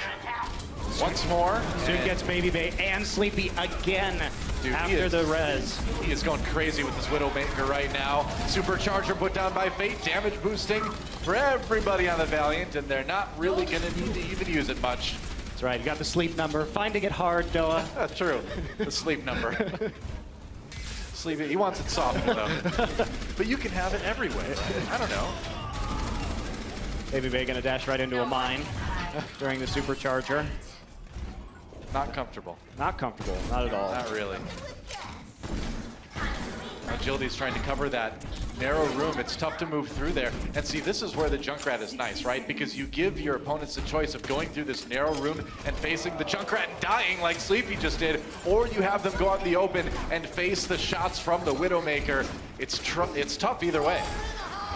Once more. Soon gets Baby Bay and Sleepy again. Dude, after the res. He is going crazy with this Widowmaker right now. Supercharger put down by Fate. Damage boosting for everybody on the Valiant, and they're not really going to need to even use it much. That's right. You got the sleep number. Finding it hard, Doa. That's true. The sleep number. Sleepy. He wants it soft though. But you can have it everywhere. I don't know. Baby Bay gonna dash right into a mine during the supercharger. Not comfortable. Not comfortable. Not at all. Not really. Agility's trying to cover that narrow room. It's tough to move through there. And see, this is where the Junkrat is nice, right? Because you give your opponents the choice of going through this narrow room and facing the Junkrat and dying like Sleepy just did, or you have them go out in the open and face the shots from the Widowmaker. It's tough either way.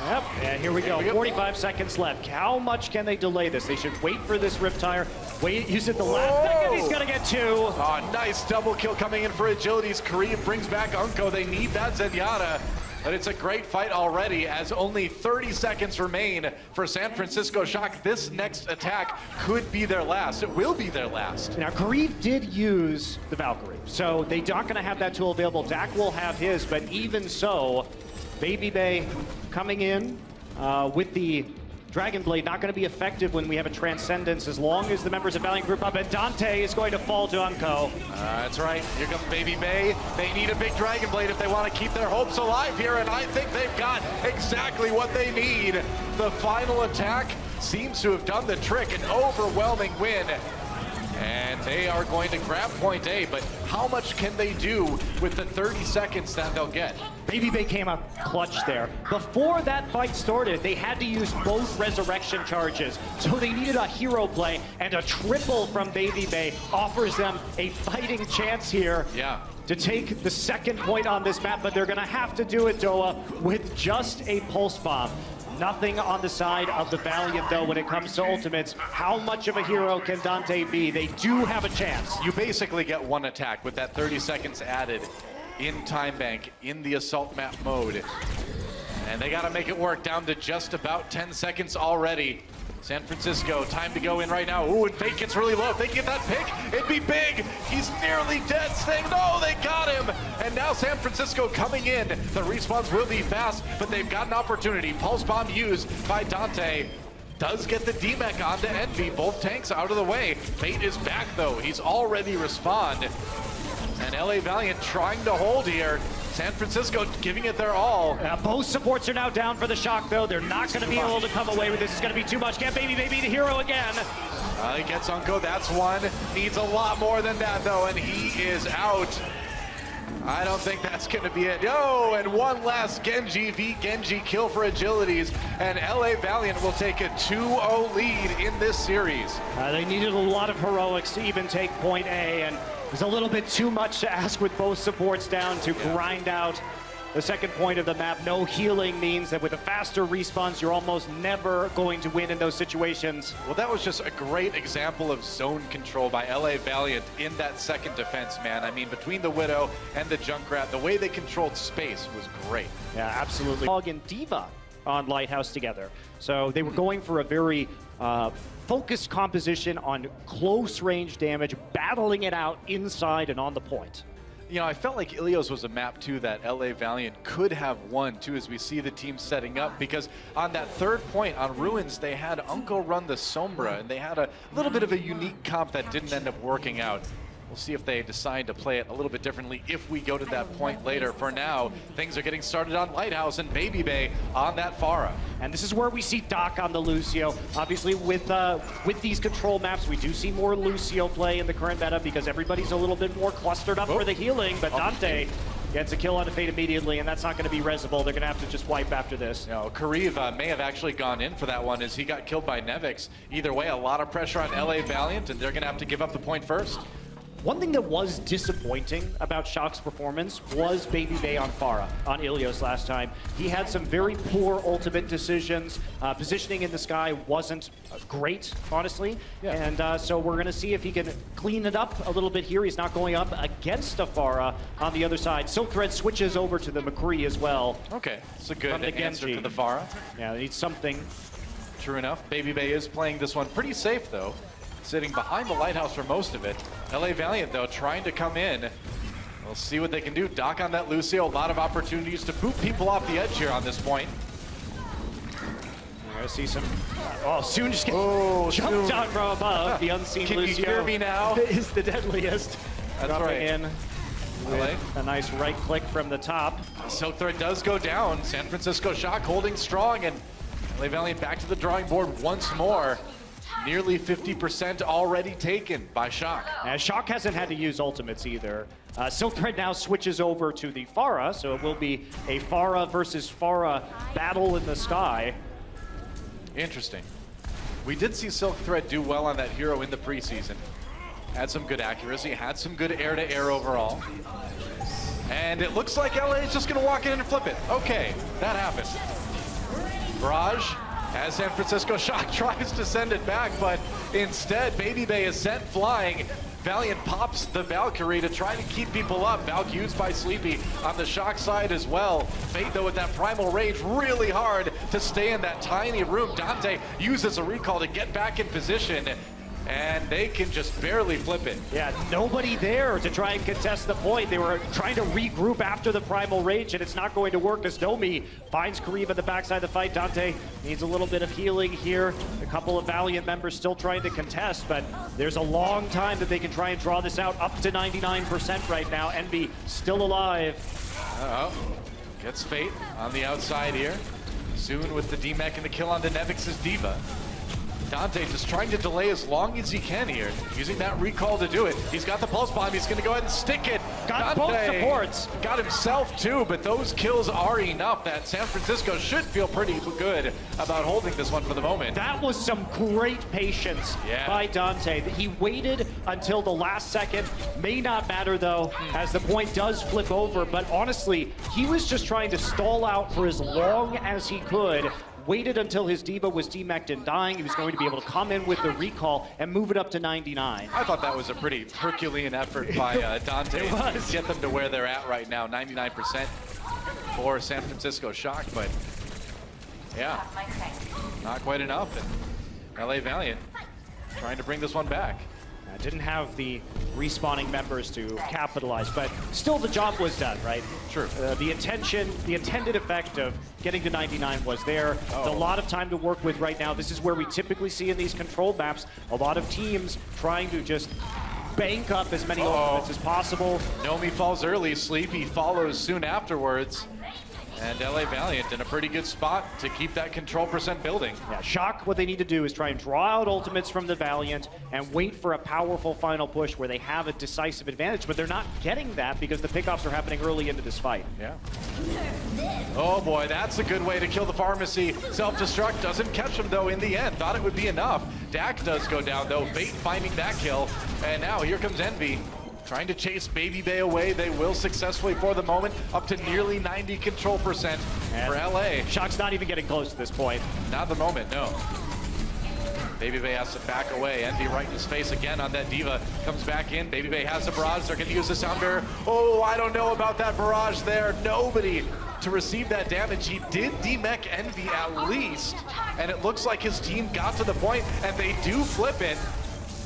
Yep, and here we go. 45 seconds left. How much can they delay this? They should wait for this Riptire. Wait, use it the last second. He's gonna get 2. Oh, nice double kill coming in for Agility's. Kareem brings back Unko. They need that Zenyatta. But it's a great fight already as only 30 seconds remain for San Francisco Shock. This next attack could be their last. It will be their last. Now, Kareem did use the Valkyrie, so they're not going to have that tool available. Dak will have his, but even so, Baby Bay coming in with the Dragon Blade, not going to be effective when we have a Transcendence as long as the members of Valiant group up, and Dante is going to fall to Unko. That's right. Here comes Baby Bay. They need a big Dragon Blade if they want to keep their hopes alive here, and I think they've got exactly what they need. The final attack seems to have done the trick, an overwhelming win. And they are going to grab point A, but how much can they do with the 30 seconds that they'll get? Baby Bay came up clutch there. Before that fight started, they had to use both resurrection charges. So they needed a hero play, and a triple from Baby Bay offers them a fighting chance here. Yeah. To take the second point on this map, but they're gonna have to do it, Doa, with just a pulse bomb. Nothing on the side of the Valiant, though, when it comes to ultimates. How much of a hero can Dante be? They do have a chance. You basically get one attack with that 30 seconds added in time bank in the assault map mode. And they got to make it work, down to just about 10 seconds already. San Francisco, time to go in right now. Ooh, and Fate gets really low. If they get that pick, it'd be big. He's nearly dead, saying, no, they got him. And now San Francisco coming in. The respawns will be fast, but they've got an opportunity. Pulse bomb used by Dante. Does get the DMEC onto Envy. Both tanks out of the way. Fate is back, though. He's already respawned. And LA Valiant trying to hold here. San Francisco giving it their all. Both supports are now down for the Shock, though. They're not going to be able to come away with this. It's going to be too much. Can Baby the hero again? He gets Unko. That's one. Needs a lot more than that, though, and he is out. I don't think that's going to be it. Yo, and one last Genji v Genji kill for Agilities, and LA Valiant will take a 2-0 lead in this series. They needed a lot of heroics to even take point A, and it was a little bit too much to ask with both supports down to grind out the second point of the map. No healing means that with the faster respawns, you're almost never going to win in those situations. Well, that was just a great example of zone control by LA Valiant in that second defense, man. I mean, between the Widow and the Junkrat, the way they controlled space was great. Yeah, absolutely. Hog and Diva on Lighthouse together. So they were going for a very focused composition on close range damage, battling it out inside and on the point. You know, I felt like Ilios was a map, too, that LA Valiant could have won, too, as we see the team setting up. Because on that third point on Ruins, they had Unko run the Sombra, and they had a little bit of a unique comp that didn't end up working out. We'll see if they decide to play it a little bit differently if we go to that point later. For now, things are getting started on Lighthouse and Baby Bay on that Pharah. And this is where we see Doc on the Lucio. Obviously, with these control maps, we do see more Lucio play in the current meta because everybody's a little bit more clustered up for the healing. But Dante gets a kill on the Fate immediately, and that's not going to be resable. They're going to have to just wipe after this. No, Kariv may have actually gone in for that one as he got killed by Nevix. Either way, a lot of pressure on LA Valiant, and they're going to have to give up the point first. One thing that was disappointing about Shock's performance was Baby Bay on Pharah, on Ilios last time. He had some very poor ultimate decisions. Positioning in the sky wasn't great, honestly. Yeah. And so we're going to see if he can clean it up a little bit here. He's not going up against a Pharah on the other side. Silk Thread switches over to the McCree as well. Okay, it's a good answer to the Pharah. Yeah, they need something. True enough. Baby Bay is playing this one pretty safe, though. Sitting behind the Lighthouse for most of it. LA Valiant, though, trying to come in. We'll see what they can do. Doc on that Lucio, a lot of opportunities to boot people off the edge here on this point. We're gonna see some, soon just get jumped on from above. The unseen Can Lucio you hear me now? Is the deadliest. That's dropping right. in with a nice right click from the top. Silk Thread does go down. San Francisco Shock holding strong, and LA Valiant back to the drawing board once more. Nearly 50% already taken by Shock. Shock hasn't had to use ultimates either. Silk Thread now switches over to the Pharah, so it will be a Pharah versus Pharah battle in the sky. Interesting. We did see Silk Thread do well on that hero in the preseason. Had some good accuracy, had some good air-to-air overall. And it looks like LA is just going to walk in and flip it. Okay, that happened. Barrage. As San Francisco Shock tries to send it back, but instead, Baby Bay is sent flying. Valiant pops the Valkyrie to try to keep people up. Valk used by Sleepy on the Shock side as well. Fate, though, with that primal rage, really hard to stay in that tiny room. Dante uses a recall to get back in position, and they can just barely flip it. Yeah, nobody there to try and contest the point. They were trying to regroup after the primal rage, and it's not going to work as Nomi finds Kariv at the backside of the fight. Dante needs a little bit of healing here. A couple of Valiant members still trying to contest, but there's a long time that they can try and draw this out, up to 99% right now. Envy still alive. Gets Fate on the outside here. Soon with the DMEC and the kill on the Nevix's Diva. Dante just trying to delay as long as he can here, using that recall to do it. He's got the pulse bomb, he's gonna go ahead and stick it. Got both supports. Got himself too, but those kills are enough that San Francisco should feel pretty good about holding this one for the moment. That was some great patience by Dante. He waited until the last second. May not matter though, as the point does flip over, but honestly, he was just trying to stall out for as long as he could. waited until his diva was demeched and dying. He was going to be able to come in with the recall and move it up to 99. I thought that was a pretty Herculean effort by Dante to get them to where they're at right now, 99% for San Francisco Shock, but yeah, not quite enough. And LA Valiant trying to bring this one back. Didn't have the respawning members to capitalize, but still the job was done, right? Sure. The intended effect of getting to 99 was there. A lot of time to work with right now. This is where we typically see in these control maps, a lot of teams trying to just bank up as many ultimates as possible. Nomi falls early, Sleepy follows soon afterwards. And LA Valiant in a pretty good spot to keep that control percent building. Yeah, Shock, what they need to do is try and draw out ultimates from the Valiant and wait for a powerful final push where they have a decisive advantage, but they're not getting that because the pickoffs are happening early into this fight. Yeah. Oh boy, that's a good way to kill the pharmacy. Self-destruct doesn't catch him though in the end. Thought it would be enough. Dak does go down though, Bait finding that kill. And now here comes Envy. Trying to chase Baby Bay away. They will successfully for the moment, up to nearly 90 control percent for LA. Shock's not even getting close to this point. Not the moment, no. Baby Bay has to back away. Envy right in his face again on that diva. Comes back in. Baby Bay has the barrage. They're going to use the sound barrier. Oh, I don't know about that barrage there. Nobody to receive that damage. He did demech Envy at least. And it looks like his team got to the point, and they do flip it.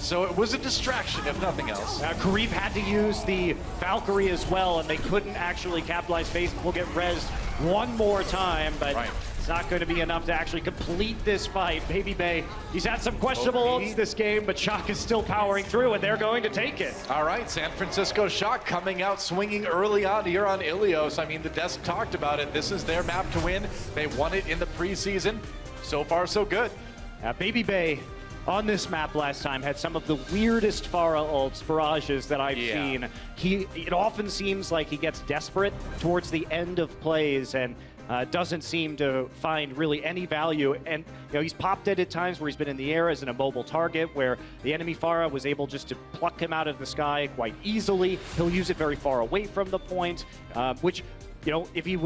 So it was a distraction, if nothing else. Karib had to use the Valkyrie as well, and they couldn't actually capitalize. Face will get rezzed one more time, but it's not going to be enough to actually complete this fight. Baby Bay, he's had some questionable ults this game, but Shock is still powering through, and they're going to take it. All right, San Francisco Shock coming out swinging early on here on Ilios. I mean, the desk talked about it. This is their map to win. They won it in the preseason. So far, so good. Baby Bay on this map last time had some of the weirdest Pharah ults, barrages that I've seen. It often seems like he gets desperate towards the end of plays and doesn't seem to find really any value. And he's popped dead at times where he's been in the air as an immobile target, where the enemy Pharah was able just to pluck him out of the sky quite easily. He'll use it very far away from the point, which, if he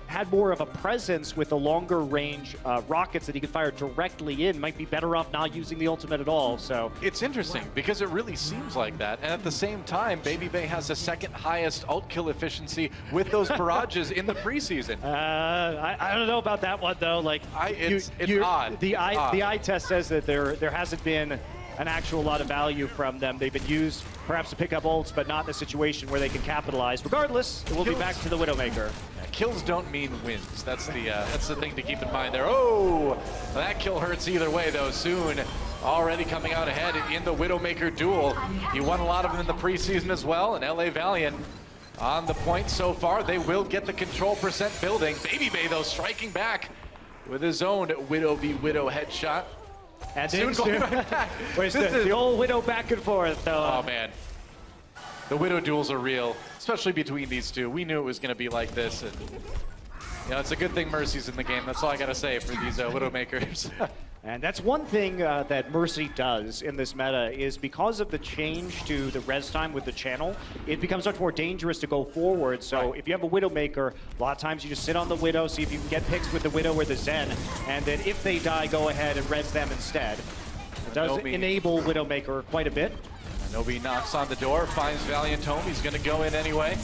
had more of a presence with the longer range rockets that he could fire directly in, might be better off not using the ultimate at all. So it's interesting because it really seems like that. And at the same time, Baby Bay has the second highest ult kill efficiency with those barrages in the preseason. I don't know about that one though. Like it's odd. The eye test says that there hasn't been an actual lot of value from them. They've been used perhaps to pick up ults, but not in a situation where they can capitalize. Regardless, it will be back to the Widowmaker. Kills don't mean wins. That's the thing to keep in mind there. Oh, that kill hurts either way though. Soon already coming out ahead in the Widowmaker duel. He won a lot of them in the preseason as well, and LA Valiant on the point so far. They will get the control percent building. Baby Bay though striking back with his own Widow v Widow headshot. And soon going right back. Where's the old Widow back and forth, though? Oh, man. The Widow duels are real, especially between these two. We knew it was going to be like this. And, it's a good thing Mercy's in the game. That's all I got to say for these Widowmakers. And that's one thing that Mercy does in this meta is because of the change to the res time with the channel, it becomes much more dangerous to go forward. So if you have a Widowmaker, a lot of times you just sit on the Widow, see if you can get picks with the Widow or the Zen, and then if they die, go ahead and res them instead. It does enable Widowmaker quite a bit. Nobi knocks on the door, finds Valiant home. He's going to go in anyway.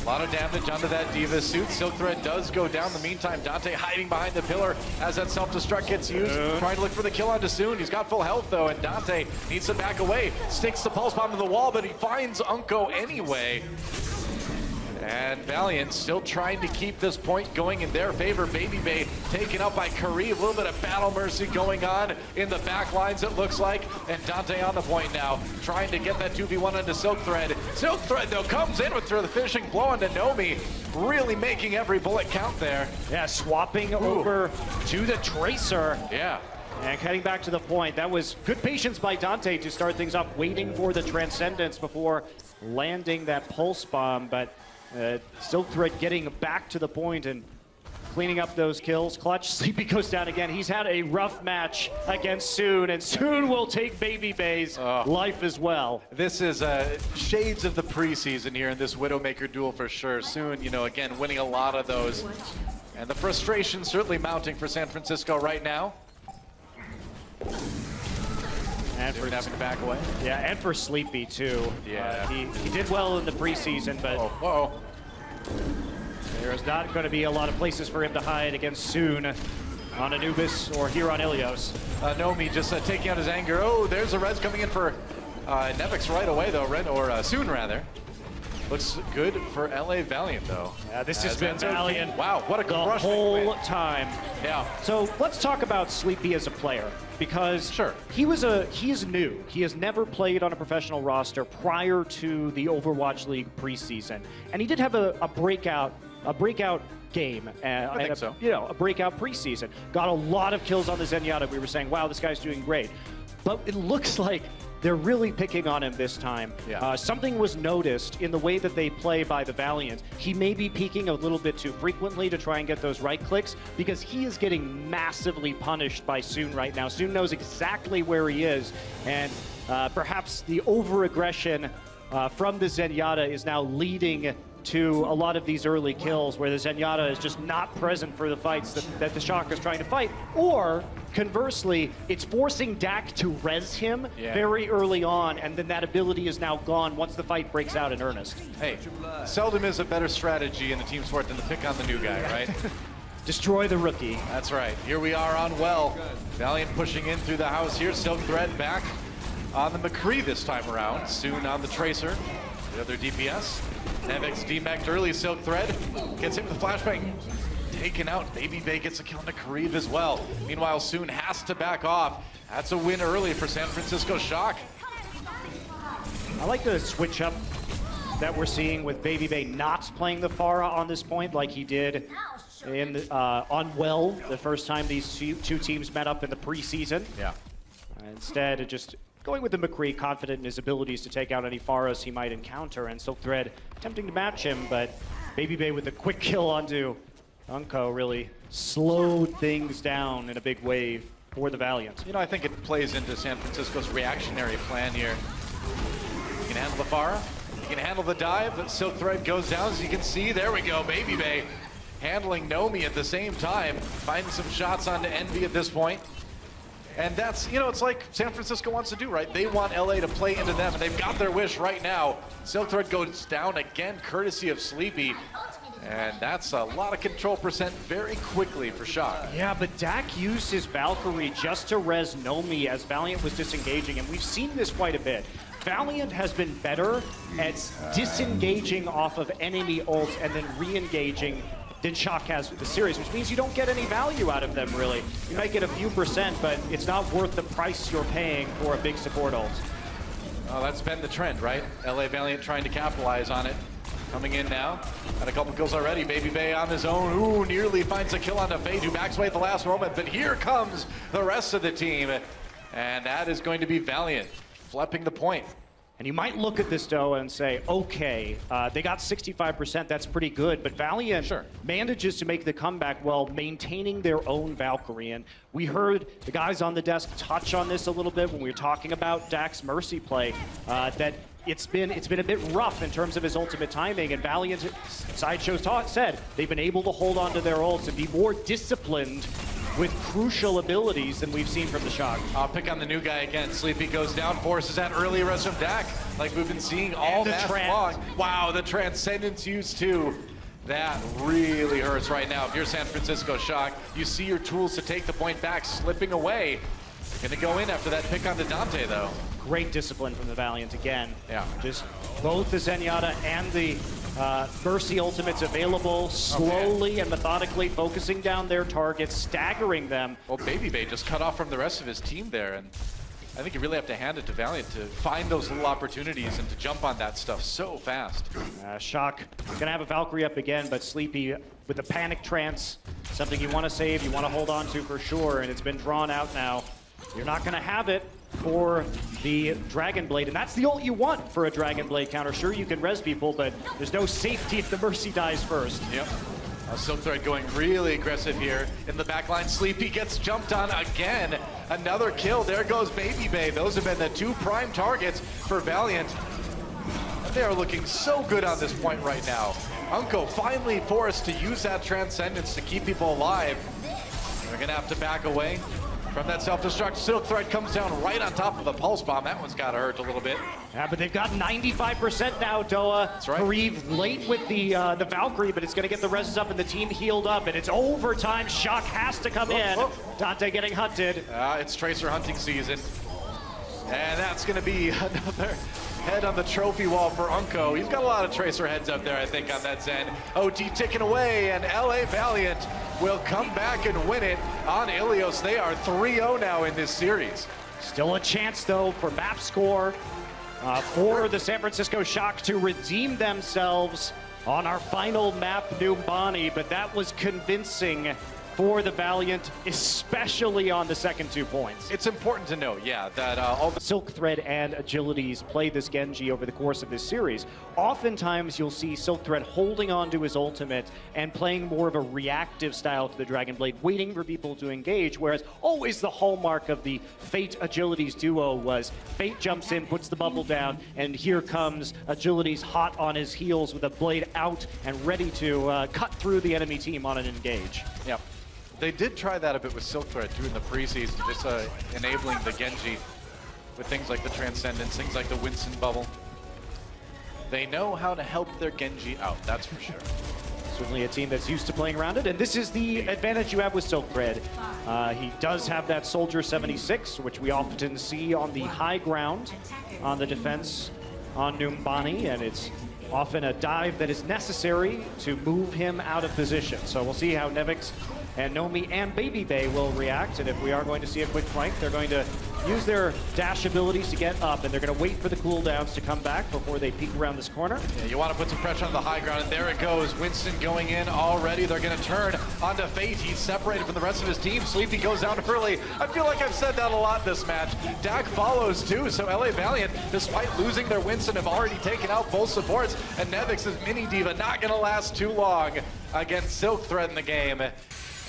A lot of damage onto that Diva suit. Silk Thread does go down. In the meantime, Dante hiding behind the pillar as that self-destruct gets used. Trying to look for the kill onto Soon. He's got full health though, and Dante needs to back away. Sticks the pulse bomb to the wall, but he finds Unko anyway. And Valiant still trying to keep this point going in their favor. Baby Bay taken up by Karib. A little bit of battle mercy going on in the back lines, it looks like. And Dante on the point now, trying to get that 2v1 onto Silk Thread. Silk Thread, though, comes in with the finishing blow onto Nomi. Really making every bullet count there. Yeah, swapping over to the Tracer. Yeah. And heading back to the point, that was good patience by Dante to start things up, waiting for the Transcendence before landing that pulse bomb. But Silk Thread getting back to the point and cleaning up those kills. Clutch, Sleepy goes down again. He's had a rough match against Soon, and Soon will take Baby Bay's life as well. This is shades of the preseason here in this Widowmaker duel for sure. Soon, again, winning a lot of those And the frustration certainly mounting for San Francisco right now. And for having to back away. Yeah, and for Sleepy too. Yeah. He did well in the preseason, but there's not going to be a lot of places for him to hide against Soon on Anubis or here on Ilios. Nomi just taking out his anger. Oh, there's a res coming in for Nevix right away though, Soon rather. Looks good for LA Valiant though. Yeah, this has been Valiant. Wow, what a the crush whole time. Yeah. So let's talk about Sleepy as a player, because he is new. He has never played on a professional roster prior to the Overwatch League preseason, and he did have a breakout game, I think so. A breakout preseason. Got a lot of kills on the Zenyatta. We were saying, wow, this guy's doing great, but it looks like they're really picking on him this time. Yeah. Something was noticed in the way that they play by the Valiant. He may be peeking a little bit too frequently to try and get those right clicks, because he is getting massively punished by Soon right now. Soon knows exactly where he is, and perhaps the over-aggression from the Zenyatta is now leading to a lot of these early kills where the Zenyatta is just not present for the fights that the Shock is trying to fight. Or, conversely, it's forcing Dak to res him very early on, and then that ability is now gone once the fight breaks out in earnest. Hey, seldom is a better strategy in the team sport than to pick on the new guy, right? Destroy the rookie. That's right. Here we are on Well. Valiant pushing in through the house here. Silk Thread back on the McCree this time around. Soon on the Tracer. The other DPS. Nevix demeched early. Silk Thread gets hit with the flashbang. Taken out. Baby Bay gets a kill on the Kareev as well. Meanwhile, Soon has to back off. That's a win early for San Francisco Shock. I like the switch up that we're seeing with Baby Bay not playing the Pharah on this point like he did on Well the first time these two teams met up in the preseason. Yeah. Instead, just going with the McCree, confident in his abilities to take out any Pharahs he might encounter, and Silk Thread attempting to match him, but Baby Bay with a quick kill onto Unco really slowed things down in a big wave for the Valiant. You know, I think it plays into San Francisco's reactionary plan here. You can handle the Pharah, you can handle the dive, but Silk Thread goes down, as you can see. There we go, Baby Bay handling Nomi at the same time, finding some shots onto Envy at this point. And that's, you know, it's like San Francisco wants to do, right? They want LA to play into them, and they've got their wish right now. Silk Thread goes down again, courtesy of Sleepy. And that's a lot of control percent very quickly for Shock. Yeah, but Dak used his Valkyrie just to res Nomi as Valiant was disengaging, and we've seen this quite a bit. Valiant has been better at disengaging off of enemy ults and then re-engaging than Shock has with the series, which means you don't get any value out of them, really. You might get a few percent, but it's not worth the price you're paying for a big support ult. Oh, that's been the trend, right? LA Valiant trying to capitalize on it. Coming in now. Got a couple kills already. Baby Bay on his own. Ooh, nearly finds a kill on Fade, who backs away at the last moment. But here comes the rest of the team. And that is going to be Valiant, flipping the point. And you might look at this, though, and say, okay, they got 65%, that's pretty good, but Valiant manages to make the comeback while maintaining their own Valkyrie. And we heard the guys on the desk touch on this a little bit when we were talking about Dak's Mercy play, that it's been a bit rough in terms of his ultimate timing, and Valiant, Sideshow said, they've been able to hold on to their ults and be more disciplined with crucial abilities than we've seen from the Shock. I'll pick on the new guy again. Sleepy goes down, forces that early res from Dak, like we've been seeing all match long. Wow, the Transcendence use too. That really hurts right now. If you're San Francisco Shock, you see your tools to take the point back slipping away. Gonna go in after that pick on the Dante though. Great discipline from the Valiant again. Yeah. Just both the Zenyatta and the Mercy ultimates available, slowly and methodically focusing down their targets, staggering them. Well, Baby Bay just cut off from the rest of his team there, and I think you really have to hand it to Valiant to find those little opportunities and to jump on that stuff so fast. Shock gonna have a Valkyrie up again, but Sleepy with the panic trance, something you want to save, you want to hold on to for sure, and it's been drawn out now. You're not gonna have it for the Dragon Blade, and that's the ult you want for a Dragon Blade counter. Sure, you can res people, but there's no safety if the Mercy dies first. Yep. Silk Thread going really aggressive here in the backline. Sleepy gets jumped on again. Another kill. There goes Baby Bay. Those have been the two prime targets for Valiant. They are looking so good on this point right now. Unco finally forced to use that Transcendence to keep people alive. They're gonna have to back away from that self-destruct. Silk Thread comes down right on top of the Pulse Bomb. That one's gotta hurt a little bit. Yeah, but they've got 95% now, Doa. That's right. Kareev late with the Valkyrie, but it's gonna get the reses up and the team healed up, and it's overtime. Shock has to come in. Dante getting hunted. It's Tracer hunting season. And that's gonna be another head on the trophy wall for Unco. He's got a lot of Tracer heads up there, I think, on that Zen. OT ticking away, and LA Valiant will come back and win it on Ilios. They are 3-0 now in this series. Still a chance, though, for map score for the San Francisco Shock to redeem themselves on our final map, Numbani, but that was convincing for the Valiant, especially on the second 2 points. It's important to note, yeah, that all the Silk Thread and Agilities play this Genji over the course of this series. Oftentimes you'll see Silk Thread holding on to his ultimate and playing more of a reactive style to the Dragon Blade, waiting for people to engage, whereas always the hallmark of the Fate Agilities duo was Fate jumps in, puts the bubble down, and here comes Agilities hot on his heels with a blade out and ready to cut through the enemy team on an engage. Yep. They did try that a bit with Silk Thread too in the preseason, just enabling the Genji with things like the Transcendence, things like the Winston bubble. They know how to help their Genji out, that's for sure. Certainly a team that's used to playing around it, and this is the advantage you have with Silk Thread. He does have that Soldier 76, which we often see on the high ground on the defense on Numbani, and it's often a dive that is necessary to move him out of position. So we'll see how Nevix and Nomi and Baby Bay will react, and if we are going to see a quick flank, they're going to use their dash abilities to get up, and they're going to wait for the cooldowns to come back before they peek around this corner. Yeah, you want to put some pressure on the high ground, and there it goes. Winston going in already. They're going to turn onto Fate. He's separated from the rest of his team. Sleepy goes down early. I feel like I've said that a lot this match. Dak follows too, so LA Valiant, despite losing their Winston, have already taken out both supports, and Nevix's mini diva not going to last too long against Silk Thread in the game.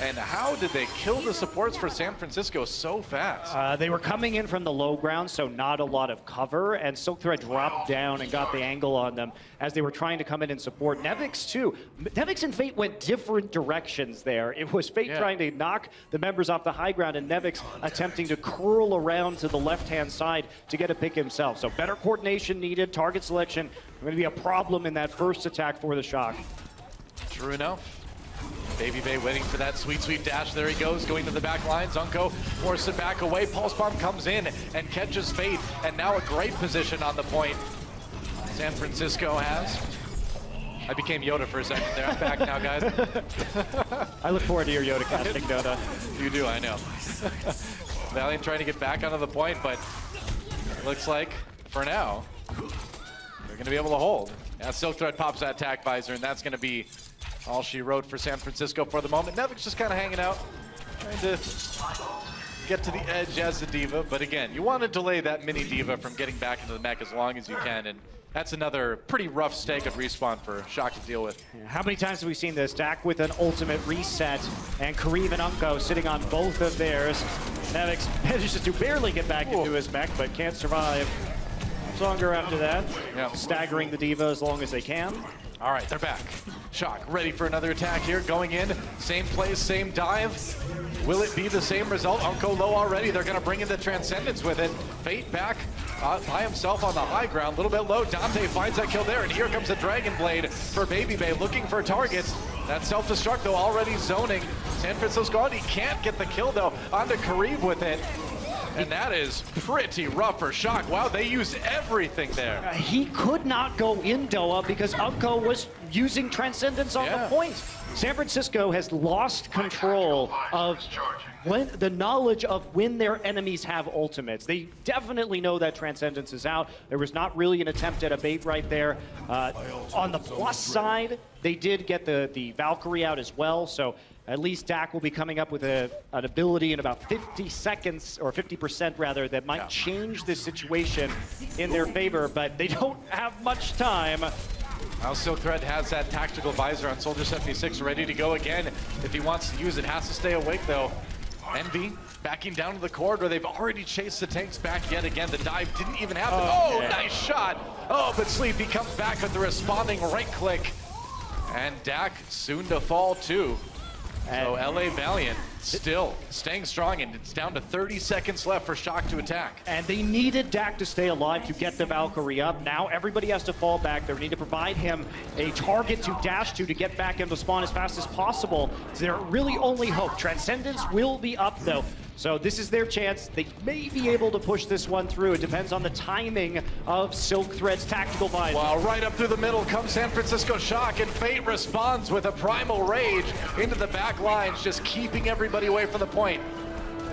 And how did they kill the supports for San Francisco so fast? They were coming in from the low ground, so not a lot of cover, and Silk Thread dropped down and got the angle on them as they were trying to come in and support. Nevix, too. Nevix and Fate went different directions there. It was Fate trying to knock the members off the high ground, and Nevix attempting to curl around to the left-hand side to get a pick himself. So better coordination needed, target selection going to be a problem in that first attack for the Shock. True enough. Baby Bay waiting for that sweet, sweet dash. There he goes, going to the back lines. Unco forced it back away. Pulse Bomb comes in and catches Fate. And now a great position on the point San Francisco has. I became Yoda for a second there. I'm back now, guys. I look forward to your Yoda casting, Dota. You do, I know. Valiant trying to get back onto the point, but it looks like, for now, they're going to be able to hold. Now Silk Thread pops that attack visor, and that's going to be all she wrote for San Francisco for the moment. Nevix just kind of hanging out, trying to get to the edge as the diva. But again, you want to delay that mini diva from getting back into the mech as long as you can. And that's another pretty rough stake of respawn for Shock to deal with. How many times have we seen this? Dak with an ultimate reset, and Kareev and Unco sitting on both of theirs. Nevix manages to barely get back into his mech, but can't survive longer after that. Staggering the diva as long as they can. All right, they're back. Shock ready for another attack here. Going in, same place, same dive. Will it be the same result? Unco low already. They're going to bring in the Transcendence with it. Fate back by himself on the high ground. A little bit low. Dante finds that kill there, and here comes the Dragon Blade for Baby Bay, looking for targets. That self-destruct, though, already zoning. San Francisco, he can't get the kill, though. Onto Kareev with it. And that is pretty rough for Shock. Wow, they used everything there. He could not go in Doa because Unco was using Transcendence on the point. San Francisco has lost control of the knowledge of when their enemies have ultimates. They definitely know that Transcendence is out. There was not really an attempt at a bait right there. On the plus side, they did get the Valkyrie out as well, so at least Dak will be coming up with an ability in about 50 seconds, or 50% rather, that might change this situation in their favor, but they don't have much time. Now Silk Thread has that tactical visor on Soldier 76 ready to go again. If he wants to use it, has to stay awake though. Envy backing down to the corridor. They've already chased the tanks back yet again. The dive didn't even happen. Oh, nice shot. Oh, but Sleepy comes back with the responding right click. And Dak soon to fall too. So LA Valiant still staying strong, and it's down to 30 seconds left for Shock to attack. And they needed Dak to stay alive to get the Valkyrie up. Now everybody has to fall back. They need to provide him a target to dash to get back into spawn as fast as possible. It's their really only hope. Transcendence will be up though. So this is their chance. They may be able to push this one through. It depends on the timing of Silk Thread's tactical visor. Well, right up through the middle comes San Francisco Shock, and Fate responds with a Primal Rage into the back lines, just keeping everybody away from the point.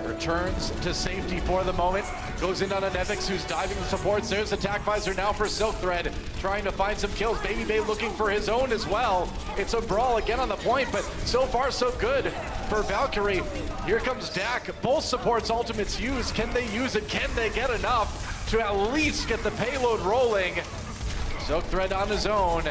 Returns to safety for the moment. Goes in on a Nevix who's diving the supports. There's attack visor now for Silk Thread, trying to find some kills. Baby Bay looking for his own as well. It's a brawl again on the point, but so far so good for Valkyrie. Here comes Dak. Both supports ultimates used. Can they use it? Can they get enough to at least get the payload rolling? Silk Thread on his own.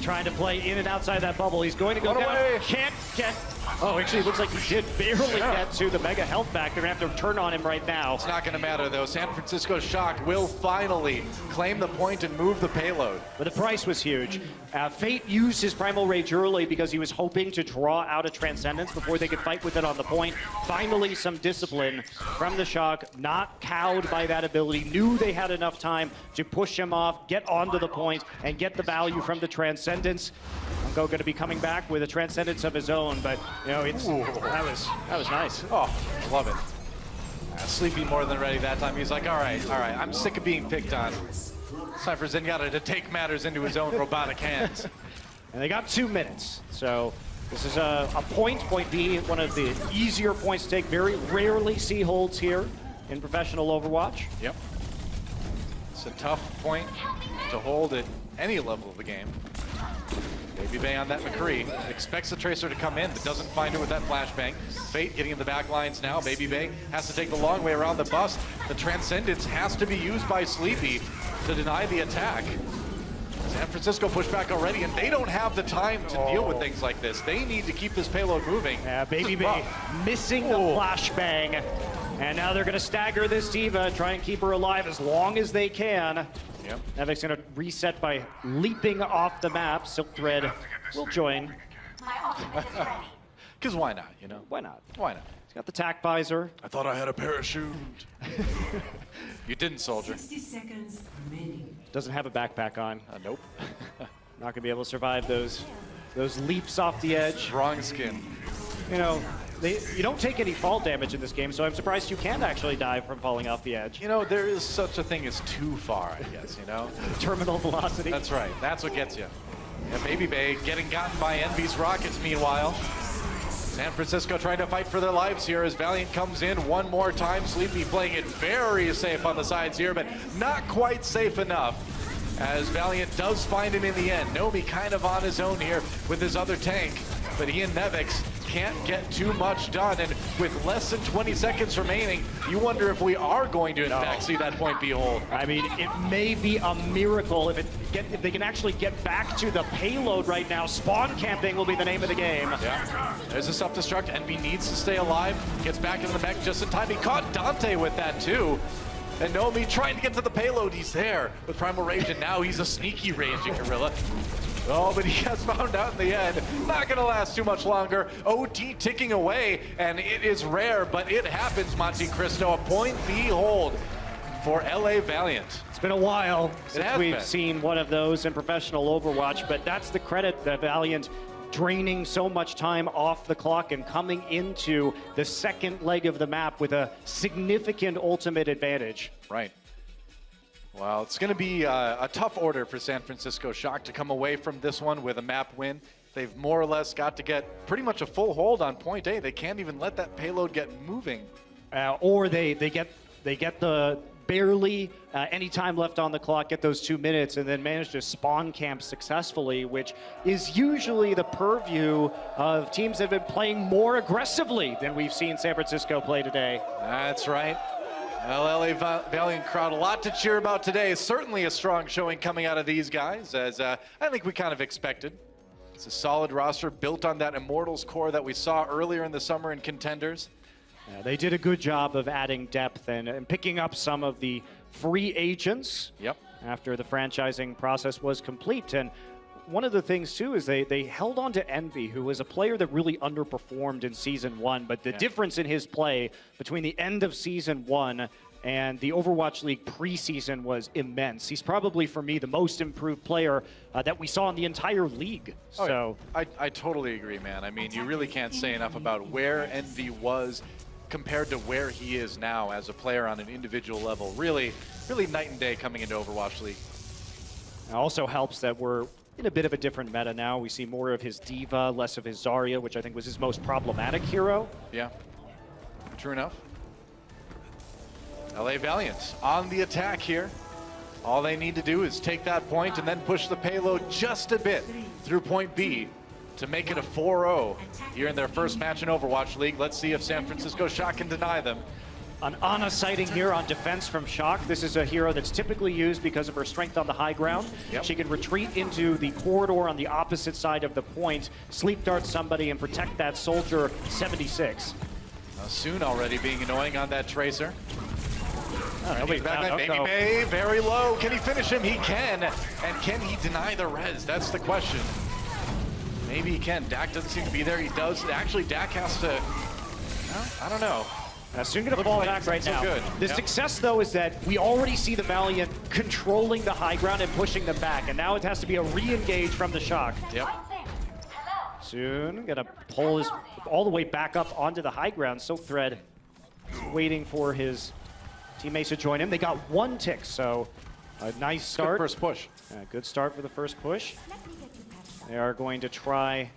Trying to play in and outside that bubble. He's going to go down. Can't get. Oh, actually, it looks like he did barely get to the mega health back. They're going to have to turn on him right now. It's not going to matter, though. San Francisco Shock will finally claim the point and move the payload. But the price was huge. Fate used his Primal Rage early because he was hoping to draw out a Transcendence before they could fight with it on the point. Finally, some discipline from the Shock, not cowed by that ability, knew they had enough time to push him off, get onto the point, and get the value from the Transcendence. Ungo going to be coming back with a Transcendence of his own, but you know, that was nice. Oh, love it. Sleepy more than ready that time. He's like, all right, I'm sick of being picked on. It's time for Zenyatta to take matters into his own robotic hands. And they got 2 minutes, so this is a point. Point B, one of the easier points to take. Very rarely see holds here in professional Overwatch. Yep. It's a tough point to hold at any level of the game. Baby Bay on that McCree. Expects the Tracer to come in, but doesn't find it with that flashbang. Fate getting in the back lines now. Baby Bay has to take the long way around the bust. The Transcendence has to be used by Sleepy to deny the attack. San Francisco pushed back already, and they don't have the time to deal with things like this. They need to keep this payload moving. Baby Bay missing the flashbang. And now they're going to stagger this D.Va, try and keep her alive as long as they can. Yep. Nevic's going to reset by leaping off the map. Silk Thread will join. Because why not, you know? Why not? Why not? He's got the tack visor. I thought I had a parachute. You didn't, soldier. 60 seconds remaining. Doesn't have a backpack on. Nope. Not going to be able to survive those leaps off the edge. Strong skin. You know, you don't take any fall damage in this game, so I'm surprised you can actually die from falling off the edge. You know, there is such a thing as too far, I guess, you know? Terminal velocity. That's right. That's what gets you. Yeah, Baby Bay getting gotten by Envy's rockets, meanwhile. San Francisco trying to fight for their lives here as Valiant comes in one more time. Sleepy playing it very safe on the sides here, but not quite safe enough, as Valiant does find him in the end. Nomi kind of on his own here with his other tank, but he and Nevix can't get too much done, and with less than 20 seconds remaining, you wonder if we are going to in fact see that point be hold. I mean, it may be a miracle if they can actually get back to the payload right now. Spawn camping will be the name of the game. Yeah, there's a self-destruct. Envy needs to stay alive, gets back in the mech just in time. He caught Dante with that too. And Nomi trying to get to the payload. He's there with Primal Rage, and now he's a sneaky ranging gorilla. Oh, but he has found out in the end. Not gonna last too much longer. OT ticking away, and it is rare, but it happens, MonteCristo. A point B hold for LA Valiant. It's been a while since we've been. seen one of those in professional Overwatch, but that's the credit that Valiant draining so much time off the clock and coming into the second leg of the map with a significant ultimate advantage. Right. Well, it's going to be a tough order for San Francisco Shock to come away from this one with a map win. They've more or less got to get pretty much a full hold on point A. They can't even let that payload get moving. Or they get the barely any time left on the clock, get those 2 minutes, and then manage to spawn camp successfully, which is usually the purview of teams that have been playing more aggressively than we've seen San Francisco play today. That's right. Well, LA Valiant crowd, a lot to cheer about today. Certainly a strong showing coming out of these guys, as I think we kind of expected. It's a solid roster built on that Immortals core that we saw earlier in the summer in Contenders. They did a good job of adding depth and picking up some of the free agents Yep. after the franchising process was complete. And one of the things, too, is they held on to Envy, who was a player that really underperformed in Season 1. But the difference in his play between the end of Season 1 and the Overwatch League preseason was immense. He's probably, for me, the most improved player that we saw in the entire league. I totally agree, man. I mean, you really can't say enough about where Envy was compared to where he is now as a player on an individual level. Really night and day coming into Overwatch League. It also helps that we're in a bit of a different meta now. We see more of his Diva, less of his Zarya, which I think was his most problematic hero. Yeah, true enough. LA Valiant on the attack here. All they need to do is take that point and then push the payload just a bit through point B to make it a 4-0 here in their first match in Overwatch League. Let's see if San Francisco Shock can deny them. An Ana sighting here on defense from Shock. This is a hero that's typically used because of her strength on the high ground. Yep. She can retreat into the corridor on the opposite side of the point, sleep dart somebody, and protect that soldier 76. Soon already being annoying on that Tracer. Wait, Baby Bay, very low. Can he finish him? He can. And can he deny the res? That's the question. Maybe he can. Dak doesn't seem to be there. He does. Actually, Dak has to... Well, I don't know. Soon going to fall back right now. Good. The success, though, is that we already see the Valiant controlling the high ground and pushing them back. And now it has to be a re-engage from the Shock. Yep. Soon going to pull his all the way back up onto the high ground. Silk Thread waiting for his teammates to join him. They got one tick, so a nice start. Good first push. Good start for the first push. They are going to try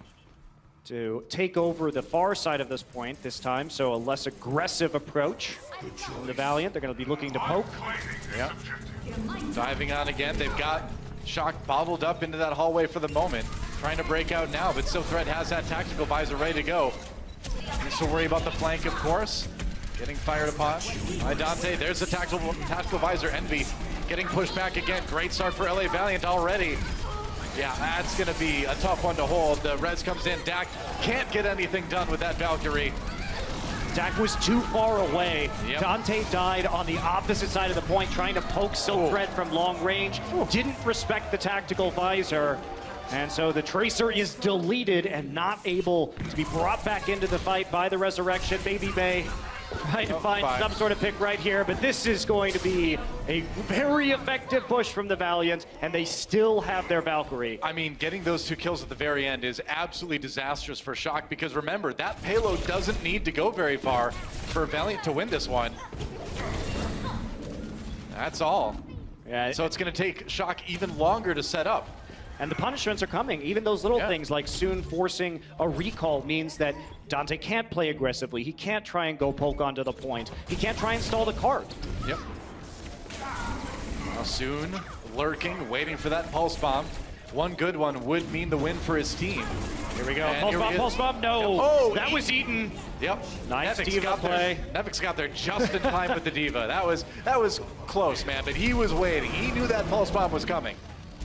to take over the far side of this point this time, so a less aggressive approach from the Valiant. They're going to be looking to poke. Yep. Diving on again. They've got Shock bottled up into that hallway for the moment. Trying to break out now, but Silk Thread has that tactical visor ready to go. Needs to worry about the flank, of course. Getting fired upon by Dante. There's the tactical visor. Envy getting pushed back again. Great start for LA Valiant already. Yeah, that's going to be a tough one to hold. The res comes in. Dak can't get anything done with that Valkyrie. Dak was too far away. Yep. Dante died on the opposite side of the point, trying to poke Silk Thread from long range. Didn't respect the tactical visor. And so the Tracer is deleted and not able to be brought back into the fight by the Resurrection. Baby Bay trying to find some sort of pick right here, but this is going to be a very effective push from the Valiant, and they still have their Valkyrie. I mean, getting those 2 kills at the very end is absolutely disastrous for Shock, because remember, that payload doesn't need to go very far for Valiant to win this one. That's all. Yeah. So it's going to take Shock even longer to set up. And the punishments are coming. Even those little things like soon forcing a recall means that Dante can't play aggressively. He can't try and go poke onto the point. He can't try and stall the cart. Yep. Now soon lurking, waiting for that pulse bomb. One good one would mean the win for his team. Here we go. Pulse bomb. No. Yep. Oh, that was eaten. Yep. Nice Diva play. Nevix got there just in time with the Diva. That was close, man. But he was waiting. He knew that pulse bomb was coming.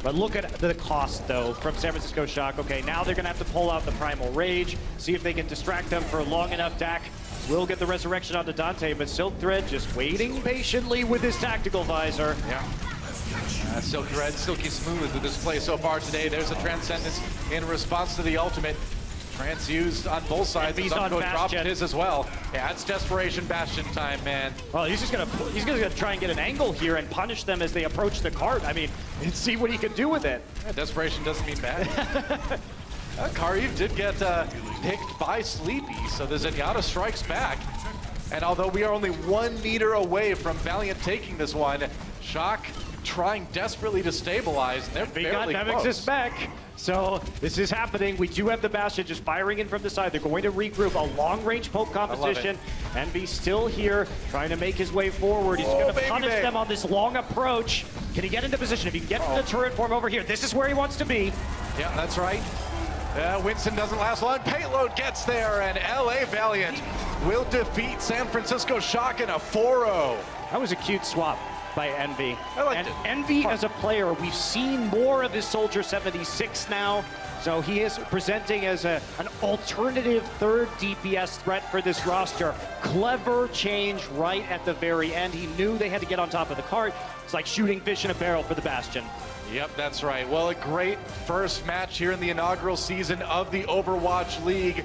But look at the cost, though, from San Francisco Shock. Okay, now they're going to have to pull out the Primal Rage, see if they can distract them for long enough. Dak will get the Resurrection onto Dante, but Silk Thread just waiting patiently with his tactical visor. Yeah. Silk Thread, silky smooth with this play so far today. There's a Transcendence in response to the ultimate. Trans used on both sides. He's on dropped his as well. Yeah, it's desperation Bastion time, man. Well, he's gonna try and get an angle here and punish them as they approach the cart. I mean, and see what he can do with it. Yeah, desperation doesn't mean bad. Kariv did get picked by Sleepy, so the Zenyatta strikes back. And although we are only 1 meter away from Valiant taking this one, Shock trying desperately to stabilize. They're barely close. Nevix is back. So this is happening. We do have the Bastion just firing in from the side. They're going to regroup. A long-range poke composition. Envy still here, trying to make his way forward. He's going to punish them on this long approach. Can he get into position? If he can get in the turret form over here, this is where he wants to be. Yeah, that's right. Winston doesn't last long. Payload gets there, and LA Valiant will defeat San Francisco Shock in a 4-0. That was a cute swap. by Envy. I liked and it. Envy as a player, we've seen more of his Soldier 76 now. So he is presenting as an alternative third DPS threat for this roster. Clever change right at the very end. He knew they had to get on top of the cart. It's like shooting fish in a barrel for the Bastion. Yep, that's right. Well, a great first match here in the inaugural season of the Overwatch League.